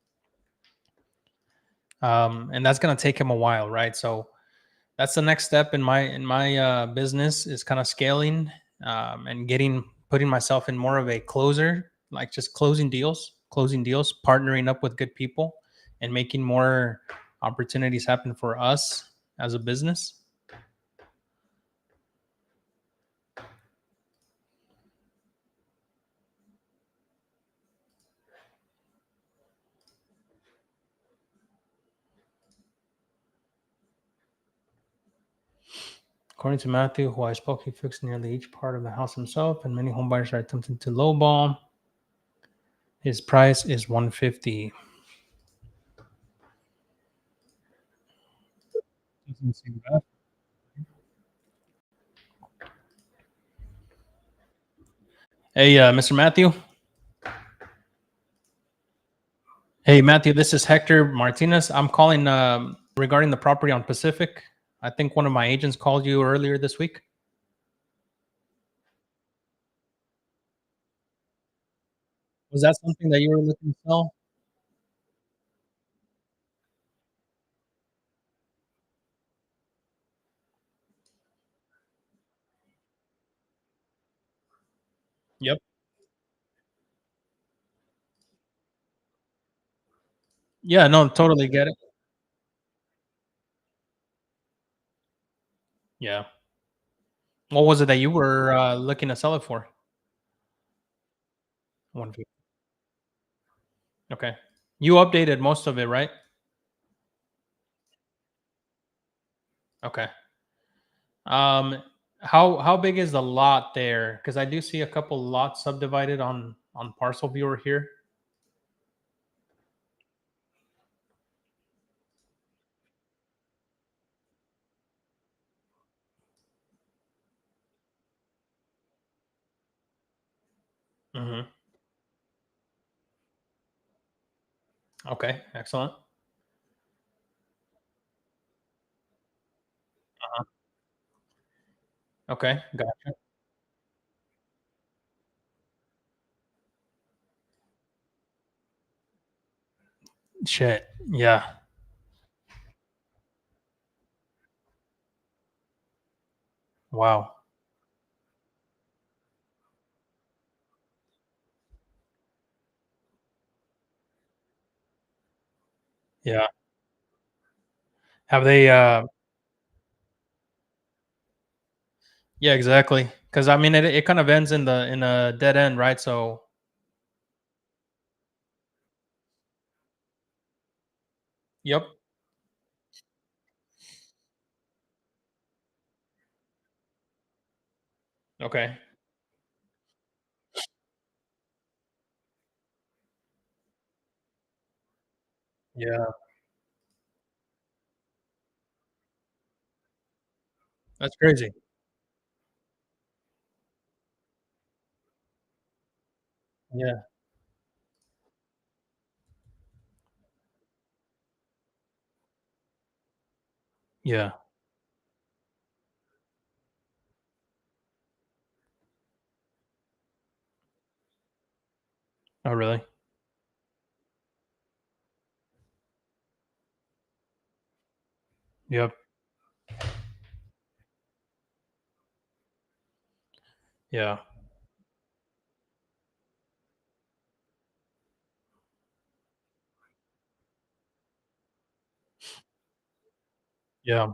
S1: And that's going to take him a while, right? So that's the next step in my business is kind of scaling and getting putting myself in more of a closer, like just closing deals, partnering up with good people, and making more opportunities happen for us as a business. According to Matthew, who I spoke, he fixed nearly each part of the house himself, and many homebuyers are attempting to lowball. His price is 150. Doesn't seem bad. Hey, Mr. Matthew. Hey, Matthew. This is Hector Martinez. I'm calling regarding the property on Pacific. I think one of my agents called you earlier this week. Was that something that you were looking to sell? Yep. Yeah. No, totally get it. Yeah. What was it that you were looking to sell it for? 150. Okay. You updated most of it, right? Okay. Um, how big is the lot there? Because I do see a couple lots subdivided on Parcel Viewer here. Hmm. Okay, excellent. Uh-huh. Okay, gotcha. Shit. Yeah. Wow. Yeah. Have they? Yeah, exactly. Because I mean, it kind of ends in a dead end, right? So, yep. Okay. Yeah. That's crazy. Yeah. Yeah. Oh, really? Yep. Yeah. Yeah.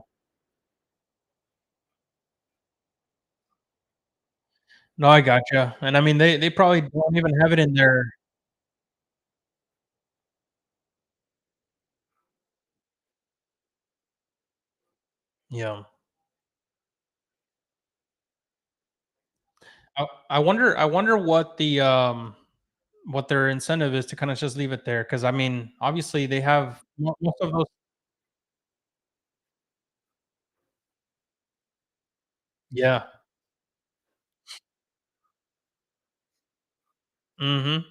S1: No, I gotcha. And I mean, they probably don't even have it in their. Yeah. I wonder what their incentive is to kinda just leave it there, because I mean, obviously, they have most of those. Yeah. Mhm.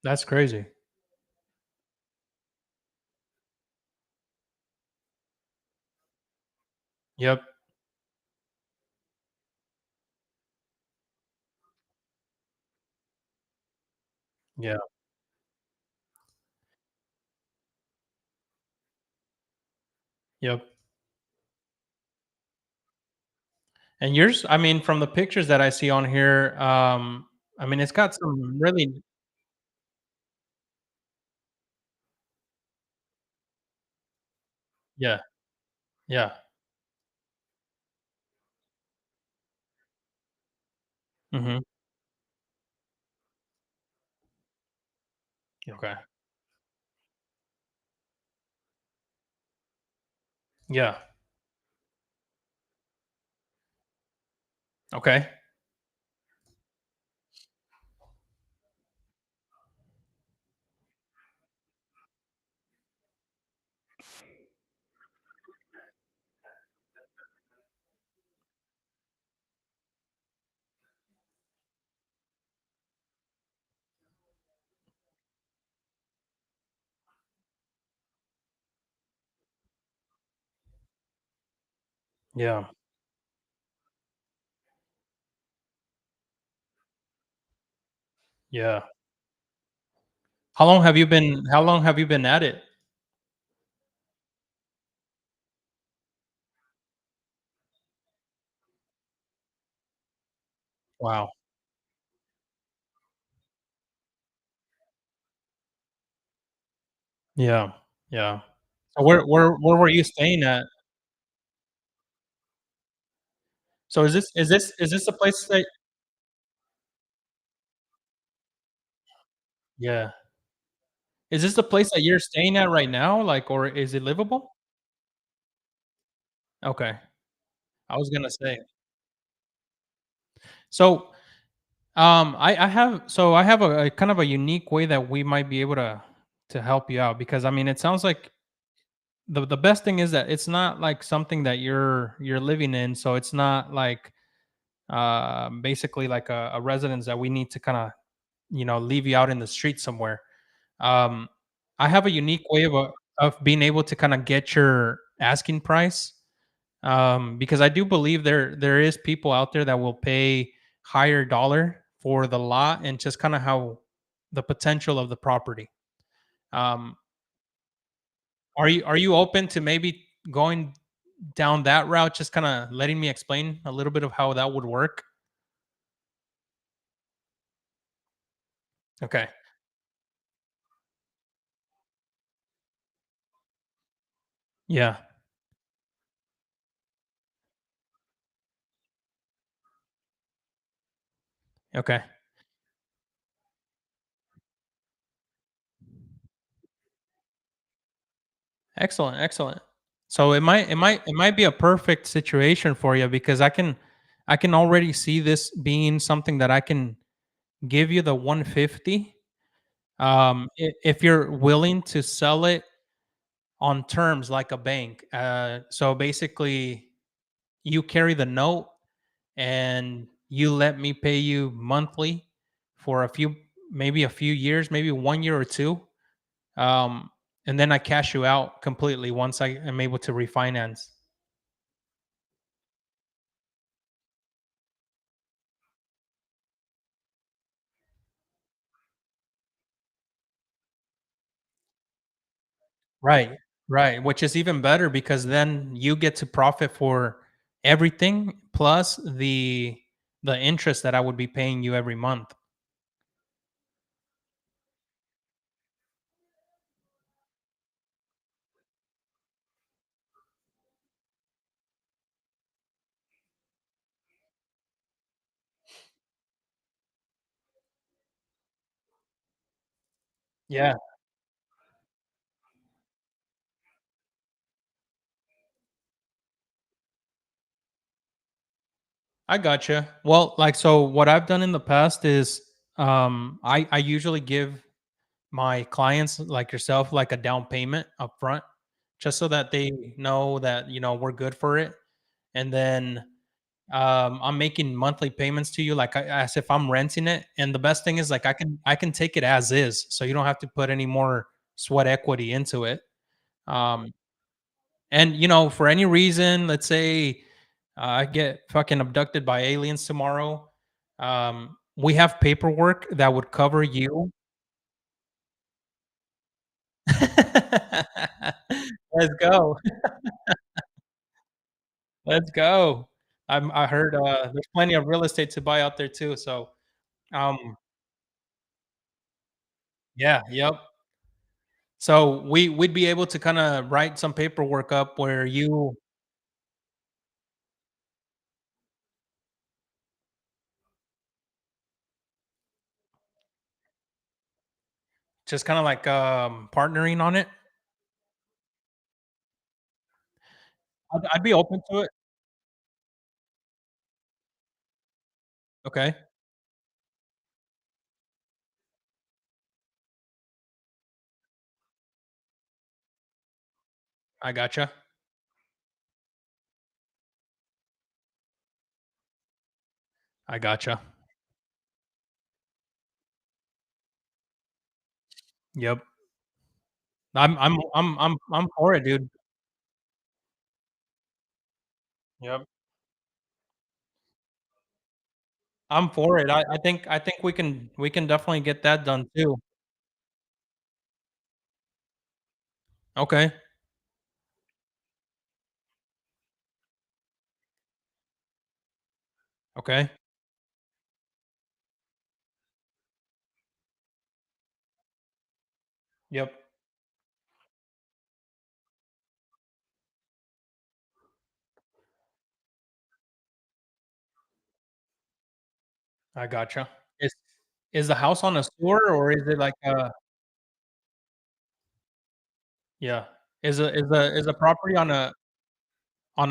S1: That's crazy. Yep. Yeah. Yep. And yours, I mean, from the pictures that I see on here, I mean, it's got some really. Yeah. Yeah. Mhm. Okay. Yeah. Okay. Yeah. Yeah. How long have you been at it? Wow. Yeah. Yeah. So where were you staying at? So is this the place that. Yeah. Is this the place that you're staying at right now? Like, or is it livable? Okay. I was gonna say. So, I have a kind of a unique way that we might be able to help you out, because I mean, it sounds like the best thing is that it's not like something that you're living in, so it's not like basically like a residence that we need to kind of leave you out in the street somewhere. Um, I have a unique way of being able to kind of get your asking price, because I do believe there is people out there that will pay higher dollar for the lot and just kind of how the potential of the property. Um, are you open to maybe going down that route? Just kind of letting me explain a little bit of how that would work. Okay. Yeah. Okay. Excellent. Excellent. So it might be a perfect situation for you because I can already see this being something that I can give you the 150 if you're willing to sell it on terms like a bank. So basically you carry the note and you let me pay you monthly for maybe a few years, maybe 1 year or two. Um, and then I cash you out completely once I am able to refinance. Right, right, which is even better because then you get to profit for everything plus the interest that I would be paying you every month. Yeah, I gotcha. Well, like so what I've done in the past is I usually give my clients like yourself like a down payment up front just so that they know that we're good for it. And then I'm making monthly payments to you like as if I'm renting it. And the best thing is like I can take it as is, so you don't have to put any more sweat equity into it. Um, and for any reason, let's say I get fucking abducted by aliens tomorrow. We have paperwork that would cover you. Let's go. Let's go. I heard there's plenty of real estate to buy out there too. So um, yeah, yep. So we'd be able to kind of write some paperwork up where you just kind of like partnering on it. I'd be open to it. Okay, I gotcha. I gotcha. Yep. I'm for it, dude. Yep. I'm for it. I think we can definitely get that done too. Okay. Okay. Yep. I gotcha. Is is the house on a sewer or is it like a yeah. Is a property on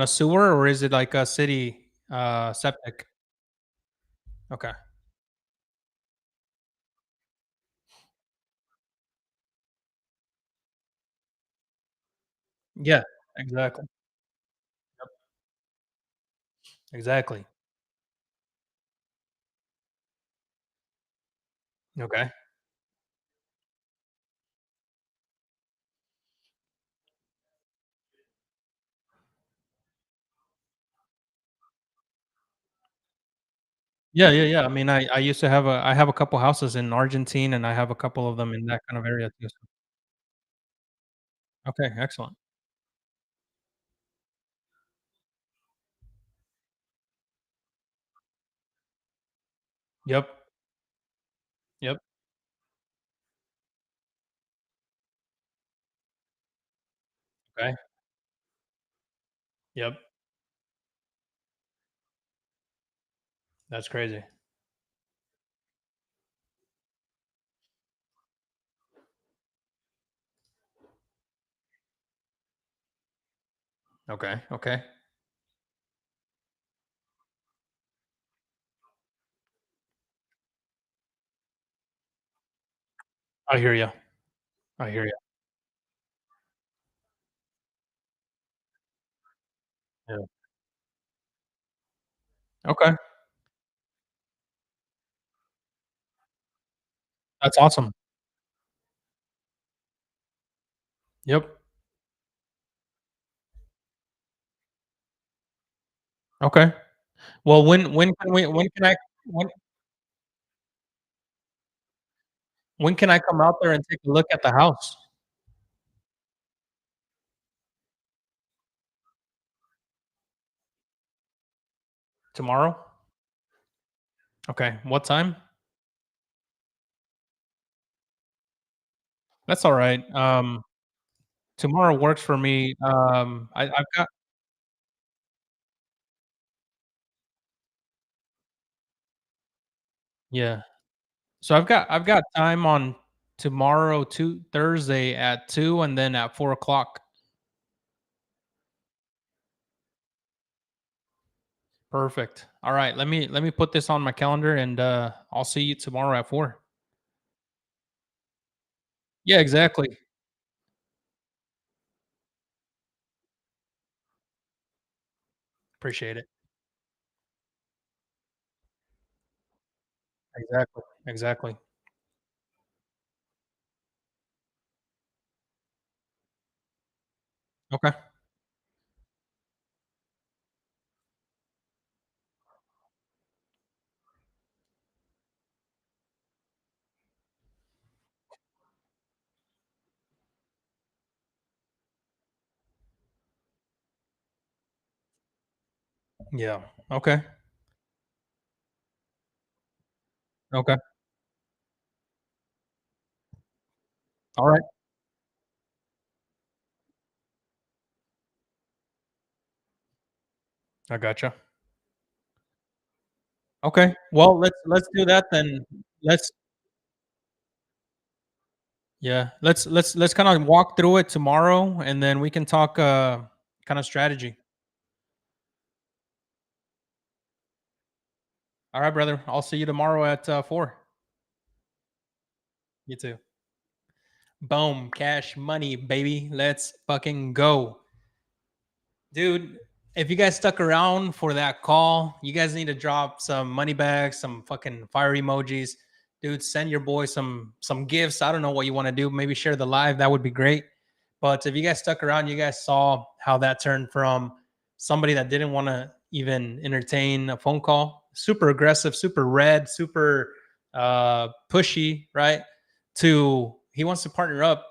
S1: a sewer or is it like a city septic? Okay. Yeah, exactly. Yep, exactly. Okay. Yeah, yeah, yeah. I mean, I used to have I have a couple houses in Argentine, and I have a couple of them in that kind of area too, so okay, excellent. Yep, yep, okay, yep, that's crazy. Okay. Okay. I hear you. I hear you. Yeah. Okay. That's awesome. Yep. Okay. Well, when can I come out there and take a look at the house? Tomorrow? Okay. What time? That's all right. Tomorrow works for me. I've got yeah. So I've got time on tomorrow, Thursday at 2 and then at 4 o'clock. Perfect. All right. Let me put this on my calendar and I'll see you tomorrow at 4. Yeah, exactly. Appreciate it. Exactly. Exactly. Okay. Yeah. Okay. Okay. All right. I gotcha. Okay. Well, let's do that then. Let's yeah. Let's kind of walk through it tomorrow and then we can talk kind of strategy. All right, brother. I'll see you tomorrow at 4. You too. Boom. Cash money, baby. Let's fucking go. Dude, if you guys stuck around for that call, you guys need to drop some money bags, some fucking fire emojis. Dude, send your boy some gifts. I don't know what you want to do. Maybe share the live. That would be great. But if you guys stuck around, you guys saw how that turned from somebody that didn't want to even entertain a phone call, super aggressive, super red, super pushy, right? To he wants to partner up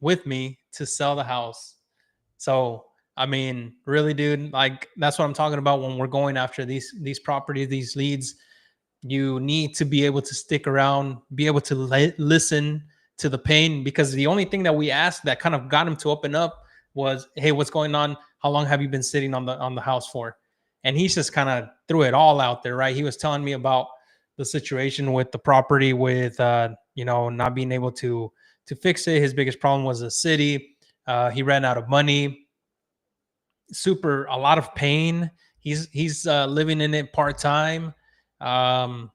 S1: with me to sell the house. So, I mean, really, dude, like that's what I'm talking about when we're going after these properties, these leads. You need to be able to stick around, be able to listen to the pain because the only thing that we asked that kind of got him to open up was, "Hey, what's going on? How long have you been sitting on the house for?" And he's just kind of threw it all out there, right? He was telling me about the situation with the property, with not being able to fix it. His biggest problem was the city. He ran out of money, super a lot of pain. He's living in it part time. Um,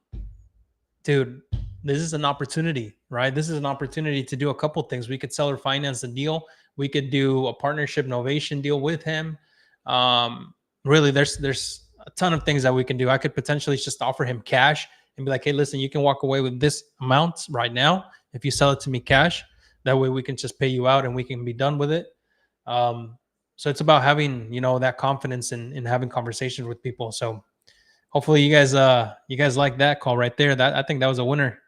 S1: dude, this is an opportunity, right? This is an opportunity to do a couple things. We could seller finance the deal. We could do a partnership novation deal with him. Um, really, there's a ton of things that we can do. I could potentially just offer him cash and be like, hey, listen, you can walk away with this amount right now if you sell it to me cash. That way we can just pay you out and we can be done with it. Um, so it's about having that confidence in having conversations with people. So hopefully you guys like that call right there. That I think that was a winner.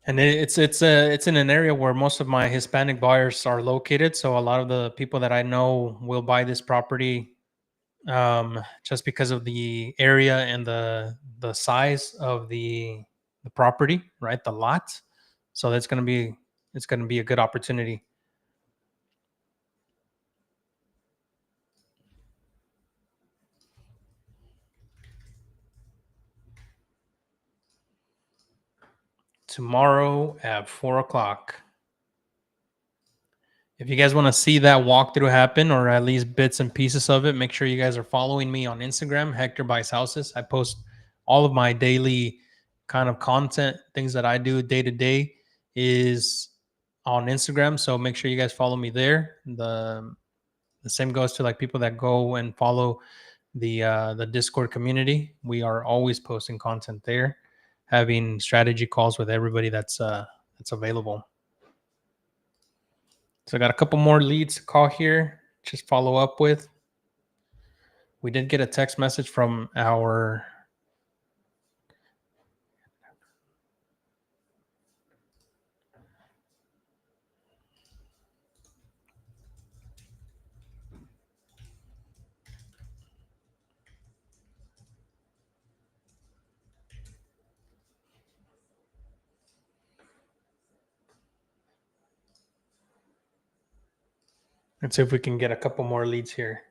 S1: And it's in an area where most of my Hispanic buyers are located. So a lot of the people that I know will buy this property just because of the area and the size of the property, right? The lot. So it's going to be a good opportunity. Tomorrow at 4 o'clock. If you guys want to see that walkthrough happen, or at least bits and pieces of it, make sure you guys are following me on Instagram, Hector Buys Houses. I post all of my daily kind of content, things that I do day to day is on Instagram. So make sure you guys follow me there. The same goes to like people that go and follow the Discord community. We are always posting content there, having strategy calls with everybody that's available. So I got a couple more leads to call here. Just follow up with. We did get a text message from our let's see if we can get a couple more leads here.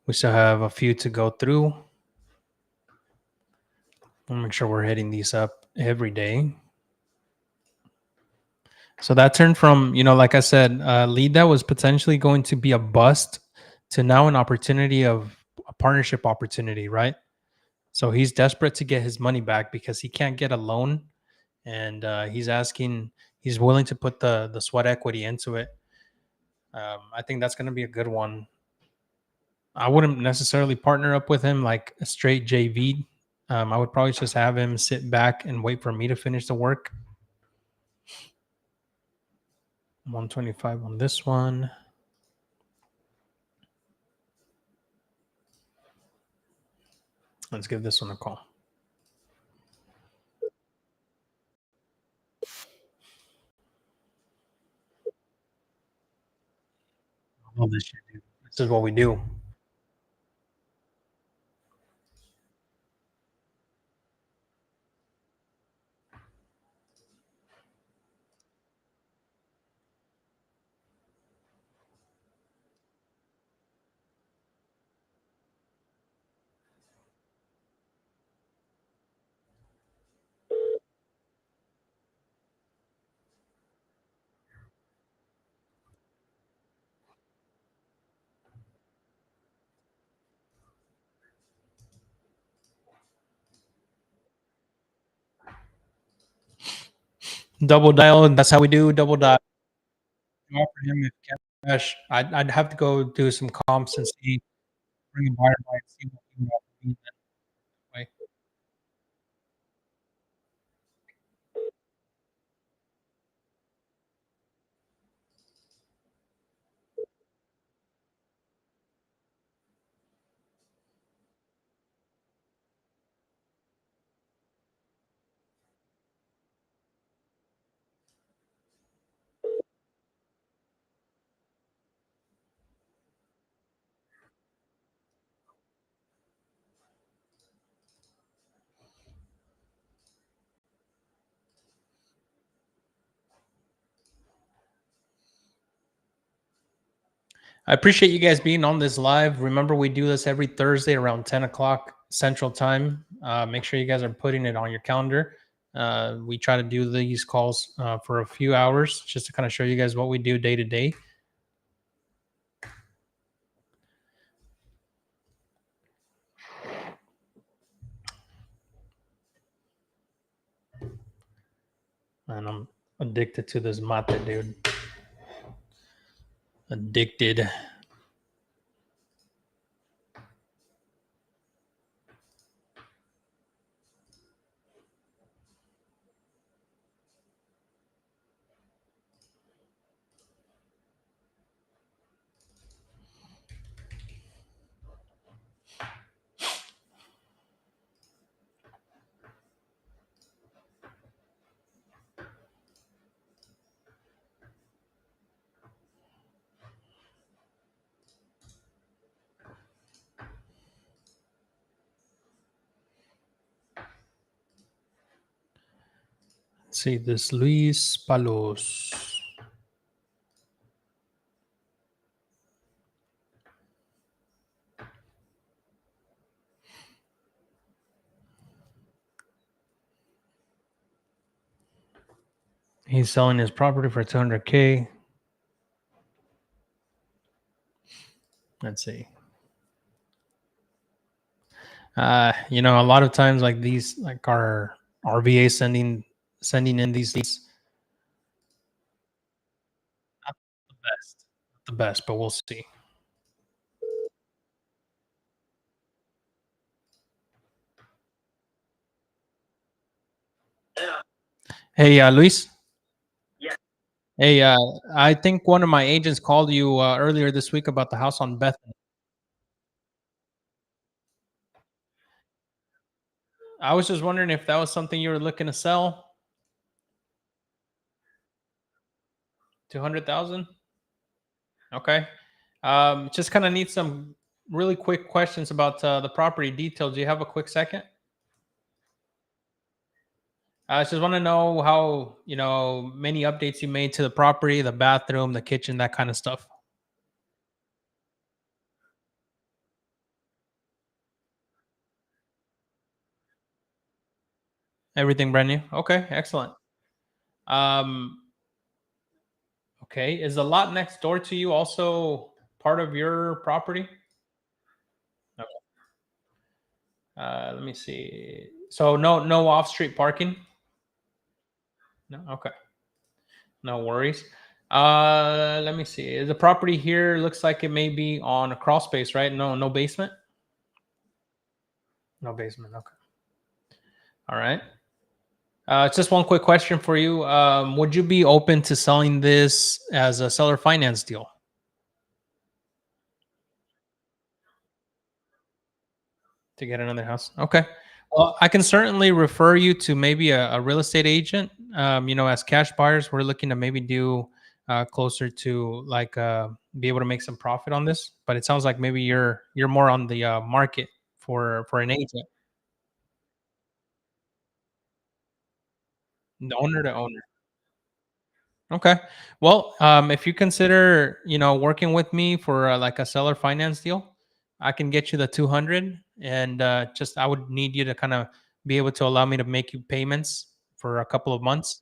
S1: We still have a few to go through. We'll make sure we're hitting these up every day. So that turned from, like I said, a lead that was potentially going to be a bust to now an opportunity of a partnership opportunity, right? So he's desperate to get his money back because he can't get a loan, and he's willing to put the sweat equity into it. I think that's going to be a good one. I wouldn't necessarily partner up with him like a straight JV. I would probably just have him sit back and wait for me to finish the work. 125 on this one. Let's give this one a call. I love this shit, dude. This is what we do. Double dial. That's how we do double dial. Offer him if cash. I'd have to go do some comps and see, bring a buyer by and see what he would offer me that way. I appreciate you guys being on this live. Remember, we do this every Thursday around 10 o'clock Central Time. Make sure you guys are putting it on your calendar. We try to do these calls for a few hours just to kind of show you guys what we do day to day. And I'm addicted to this mate, dude. Addicted. Let's see this Luis Palos. He's selling his property for 200K. Let's see. A lot of times like these, like our RVA sending in these leads, not the best, not the best, but we'll see.
S2: Yeah.
S1: Hey, Luis.
S2: Yeah.
S1: Hey, I think one of my agents called you earlier this week about the house on Bethany. I was just wondering if that was something you were looking to sell. 200,000. Okay. Just kind of need some really quick questions about the property details. Do you have a quick second? I just want to know how, many updates you made to the property, the bathroom, the kitchen, that kind of stuff. Everything brand new. Okay, excellent. Um, okay, is the lot next door to you also part of your property? Okay. Let me see. So no off-street parking? No. Okay. No worries. Let me see. The property here looks like it may be on a crawl space, right? No basement. No basement. Okay. All right. Just one quick question for you. Would you be open to selling this as a seller finance deal to get another house? Okay. Well, I can certainly refer you to maybe a real estate agent. As cash buyers, we're looking to maybe do closer to like be able to make some profit on this. But it sounds like maybe you're more on the market for an agent, the owner to owner. Okay. Well, if you consider, working with me for like a seller finance deal, I can get you the 200, and just I would need you to kind of be able to allow me to make you payments for a couple of months.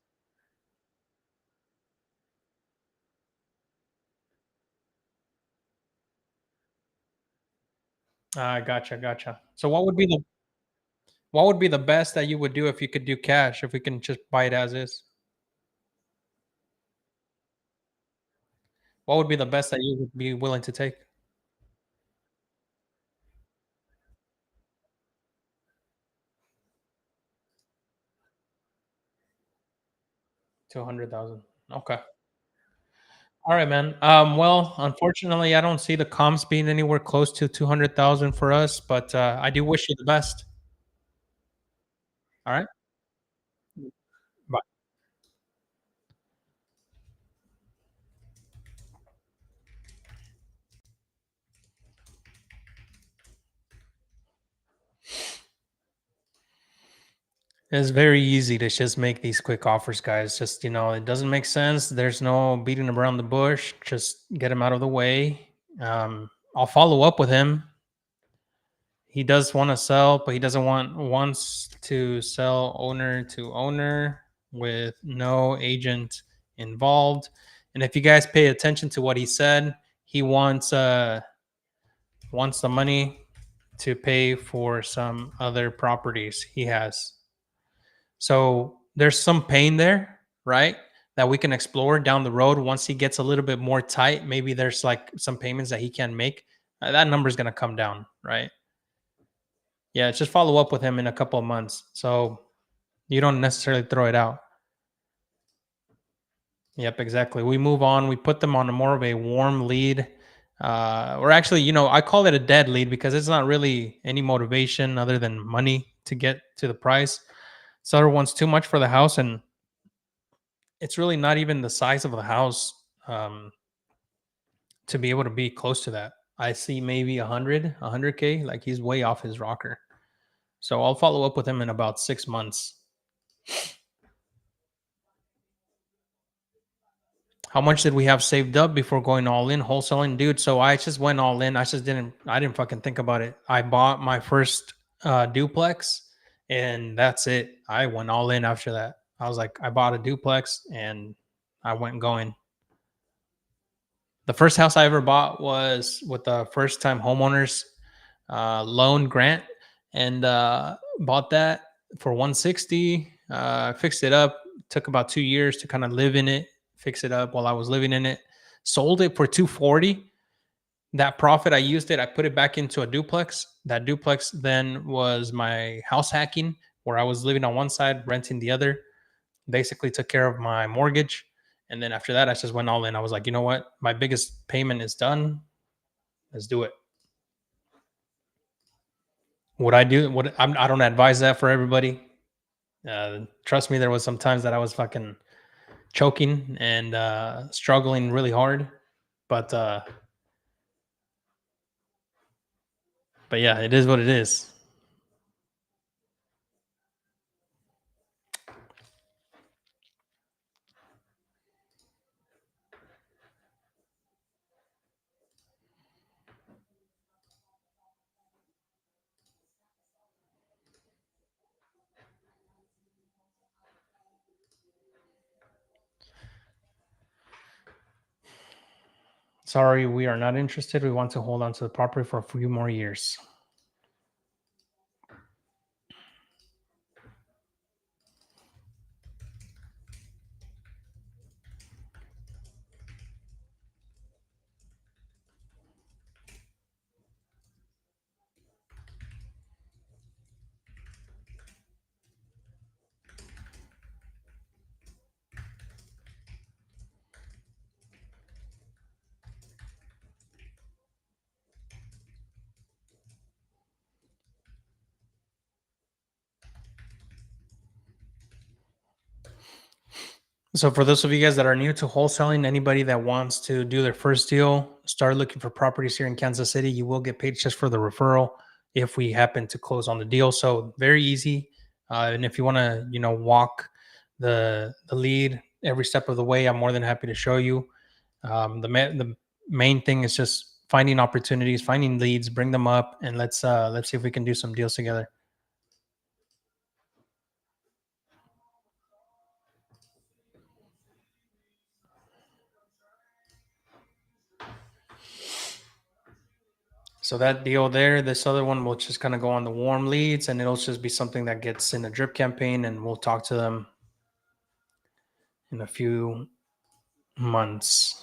S1: Gotcha. So what would be the best that you would do if you could do cash, if we can just buy it as is? What would be the best that you would be willing to take? 200,000. Okay. All right, man. Well, unfortunately, I don't see the comps being anywhere close to 200,000 for us, but I do wish you the best. All right. Bye. It's very easy to just make these quick offers, guys. Just, it doesn't make sense. There's no beating around the bush. Just get him out of the way. I'll follow up with him. He does want to sell, but he doesn't wants to sell owner to owner with no agent involved. And if you guys pay attention to what he said, he wants the money to pay for some other properties he has. So there's some pain there, right? That we can explore down the road once he gets a little bit more tight. Maybe there's like some payments that he can make. That number is going to come down, right? Yeah, just follow up with him in a couple of months. So you don't necessarily throw it out. Yep, exactly. We move on. We put them on a more of a warm lead. Or actually, I call it a dead lead because it's not really any motivation other than money to get to the price. Seller wants too much for the house, and it's really not even the size of the house um, to be able to be close to that. I see maybe 100K. Like he's way off his rocker. So I'll follow up with him in about 6 months. how much did we have saved up before going all in wholesaling, dude? So I just went all in. I didn't fucking think about it. I bought my first duplex, and that's it. I went all in after that. I was like, I bought a duplex, and I went going. The first house I ever bought was with the first time homeowners loan grant, and bought that for 160. Fixed it up. Took about 2 years to kind of live in it, fix it up while I was living in it. Sold it for 240. That profit, I used it. I put it back into a duplex. That duplex then was my house hacking, where I was living on one side, renting the other. Basically took care of my mortgage. And then after that, I just went all in. I was like, you know what? My biggest payment is done. Let's do it. Would I do what? I don't advise that for everybody. Trust me, there was some times that I was fucking choking and struggling really hard. But but yeah, it is what it is. Sorry, we are not interested. We want to hold on to the property for a few more years. So for those of you guys that are new to wholesaling, anybody that wants to do their first deal, start looking for properties here in Kansas City, you will get paid just for the referral if we happen to close on the deal. So very easy. And if you want to, walk the lead every step of the way, I'm more than happy to show you. The main thing is just finding opportunities, finding leads, bring them up, and let's see if we can do some deals together. So that deal there, this other one will just kind of go on the warm leads, and it'll just be something that gets in a drip campaign, and we'll talk to them in a few months.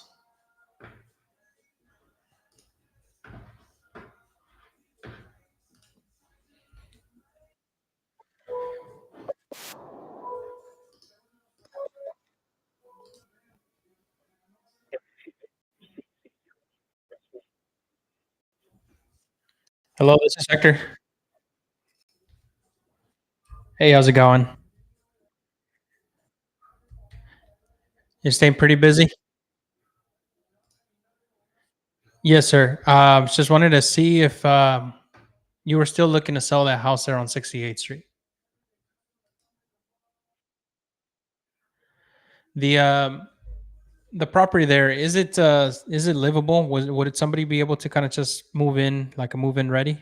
S1: Hello, this is Hector. Hey, how's it going? You're staying pretty busy? Yes, sir. Just wanted to see if you were still looking to sell that house there on 68th Street. The the property there, is it livable? Would it somebody be able to kind of just move in, like a move in ready?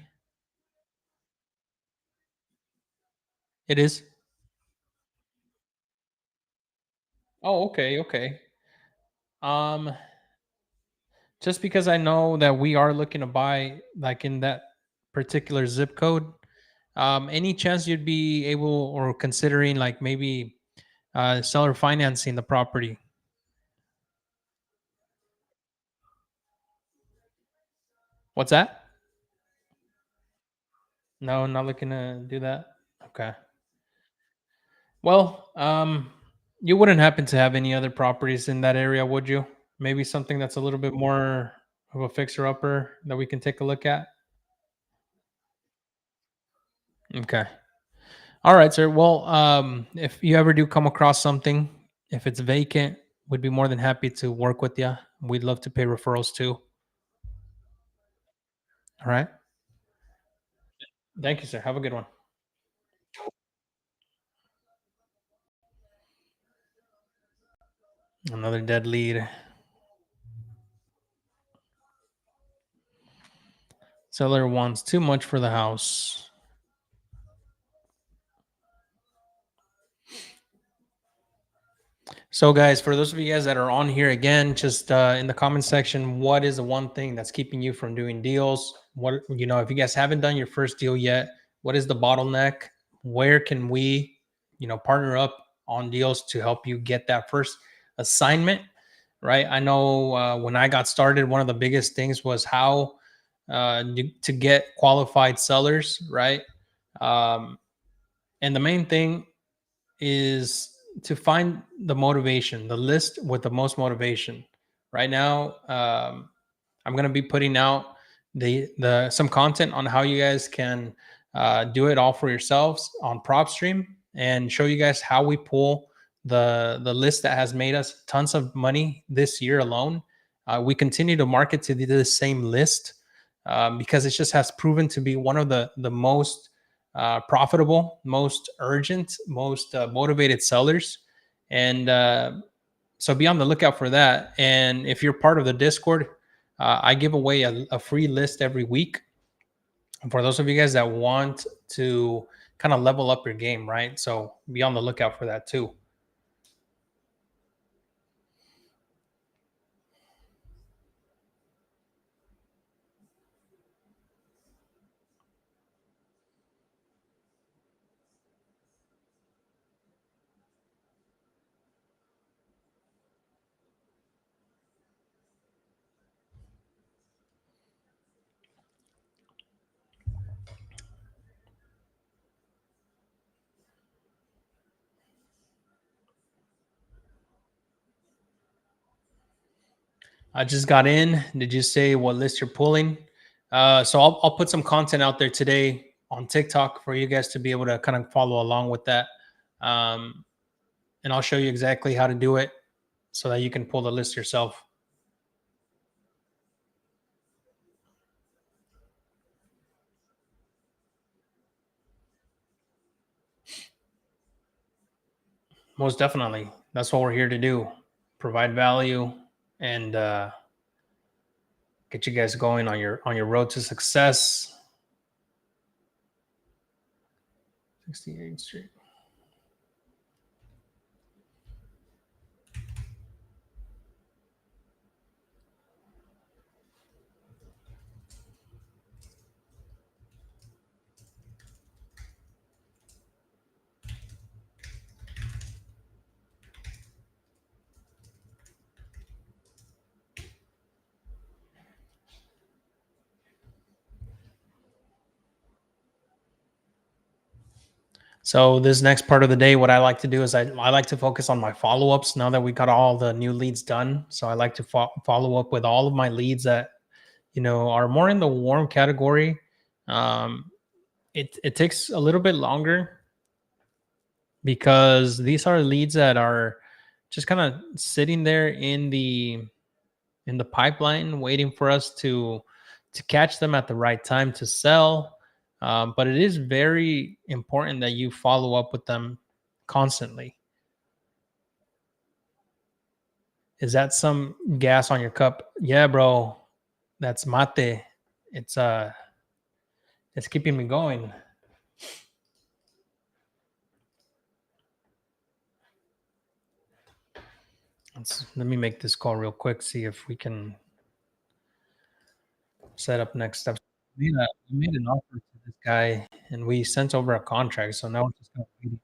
S1: It is. Oh, okay, okay. Um, just because I know that we are looking to buy like in that particular zip code, any chance you'd be able or considering like maybe seller financing the property? What's that? No, not looking to do that. Okay. Well, you wouldn't happen to have any other properties in that area, would you? Maybe something that's a little bit more of a fixer upper that we can take a look at. Okay. All right, sir. Well, if you ever do come across something, if it's vacant, we'd be more than happy to work with you. We'd love to pay referrals too. All right. Thank you, sir. Have a good one. Another dead lead. Seller wants too much for the house. So, guys, for those of you guys that are on here again, just in the comment section, what is the one thing that's keeping you from doing deals? What, if you guys haven't done your first deal yet, what is the bottleneck? Where can we, partner up on deals to help you get that first assignment? Right. I know when I got started, one of the biggest things was how to get qualified sellers. Right. Um, and the main thing is to find the motivation, the list with the most motivation. Right now, I'm gonna be putting out the some content on how you guys can do it all for yourselves on PropStream and show you guys how we pull the list that has made us tons of money this year alone. We continue to market to the same list because it just has proven to be one of the most profitable, most urgent, most motivated sellers. And so be on the lookout for that. And if you're part of the Discord, I give away a free list every week for those of you guys that want to kind of level up your game, right? So be on the lookout for that too. I just got in. Did you say what list you're pulling? So I'll put some content out there today on TikTok for you guys to be able to kind of follow along with that. Um, and I'll show you exactly how to do it so that you can pull the list yourself. Most definitely. That's what we're here to do. Provide value and get you guys going on your road to success. 68th Street. So this next part of the day, what I like to do is I like to focus on my follow-ups now that we got all the new leads done. So I like to follow up with all of my leads that are more in the warm category. Um, it takes a little bit longer because these are leads that are just kind of sitting there in the pipeline, waiting for us to catch them at the right time to sell. But it is very important that you follow up with them constantly. Is that some gas on your cup? Yeah, bro. That's mate. It's it's keeping me going. Let me make this call real quick, see if we can set up next steps. We made an offer to this guy and we sent over a contract. So now we're just gonna wait.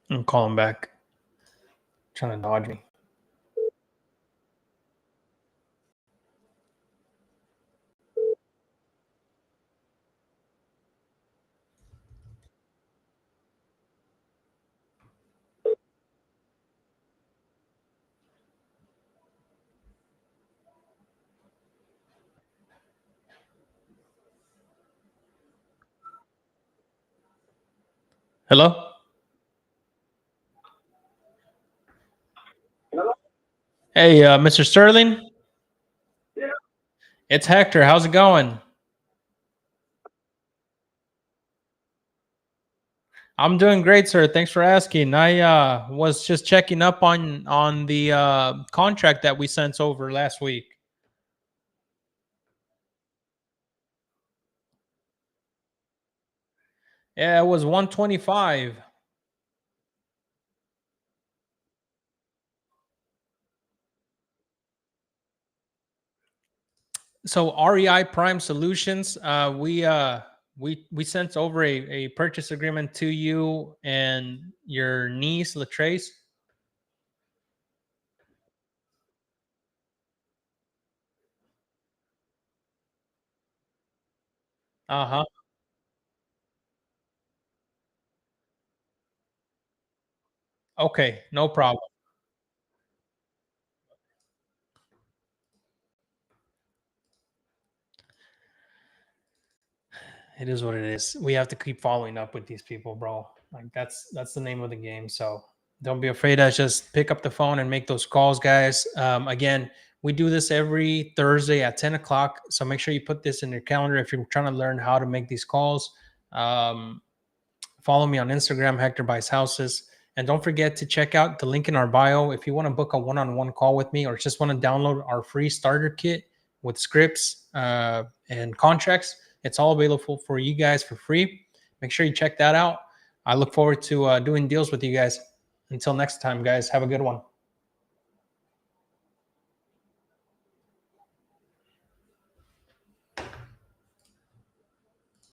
S1: And call him back. Trying to dodge me. Hello? Hey, Mr. Sterling? It's Hector. How's it going? I'm doing great, sir. Thanks for asking. I was just checking up on the contract that we sent over last week. Yeah, it was 125. So REI Prime Solutions, we sent over a purchase agreement to you and your niece Latrace. Uh huh. Okay, no problem. It is what it is. We have to keep following up with these people, bro. Like that's the name of the game. So don't be afraid to just pick up the phone and make those calls, guys. Again, we do this every Thursday at 10 o'clock. So make sure you put this in your calendar if you're trying to learn how to make these calls. Um, Follow me on Instagram, Hector Buys Houses. And don't forget to check out the link in our bio if you want to book a one on one call with me or just want to download our free starter kit with scripts and contracts. It's all available for you guys for free. Make sure you check that out. I look forward to doing deals with you guys. Until next time, guys, have a good one.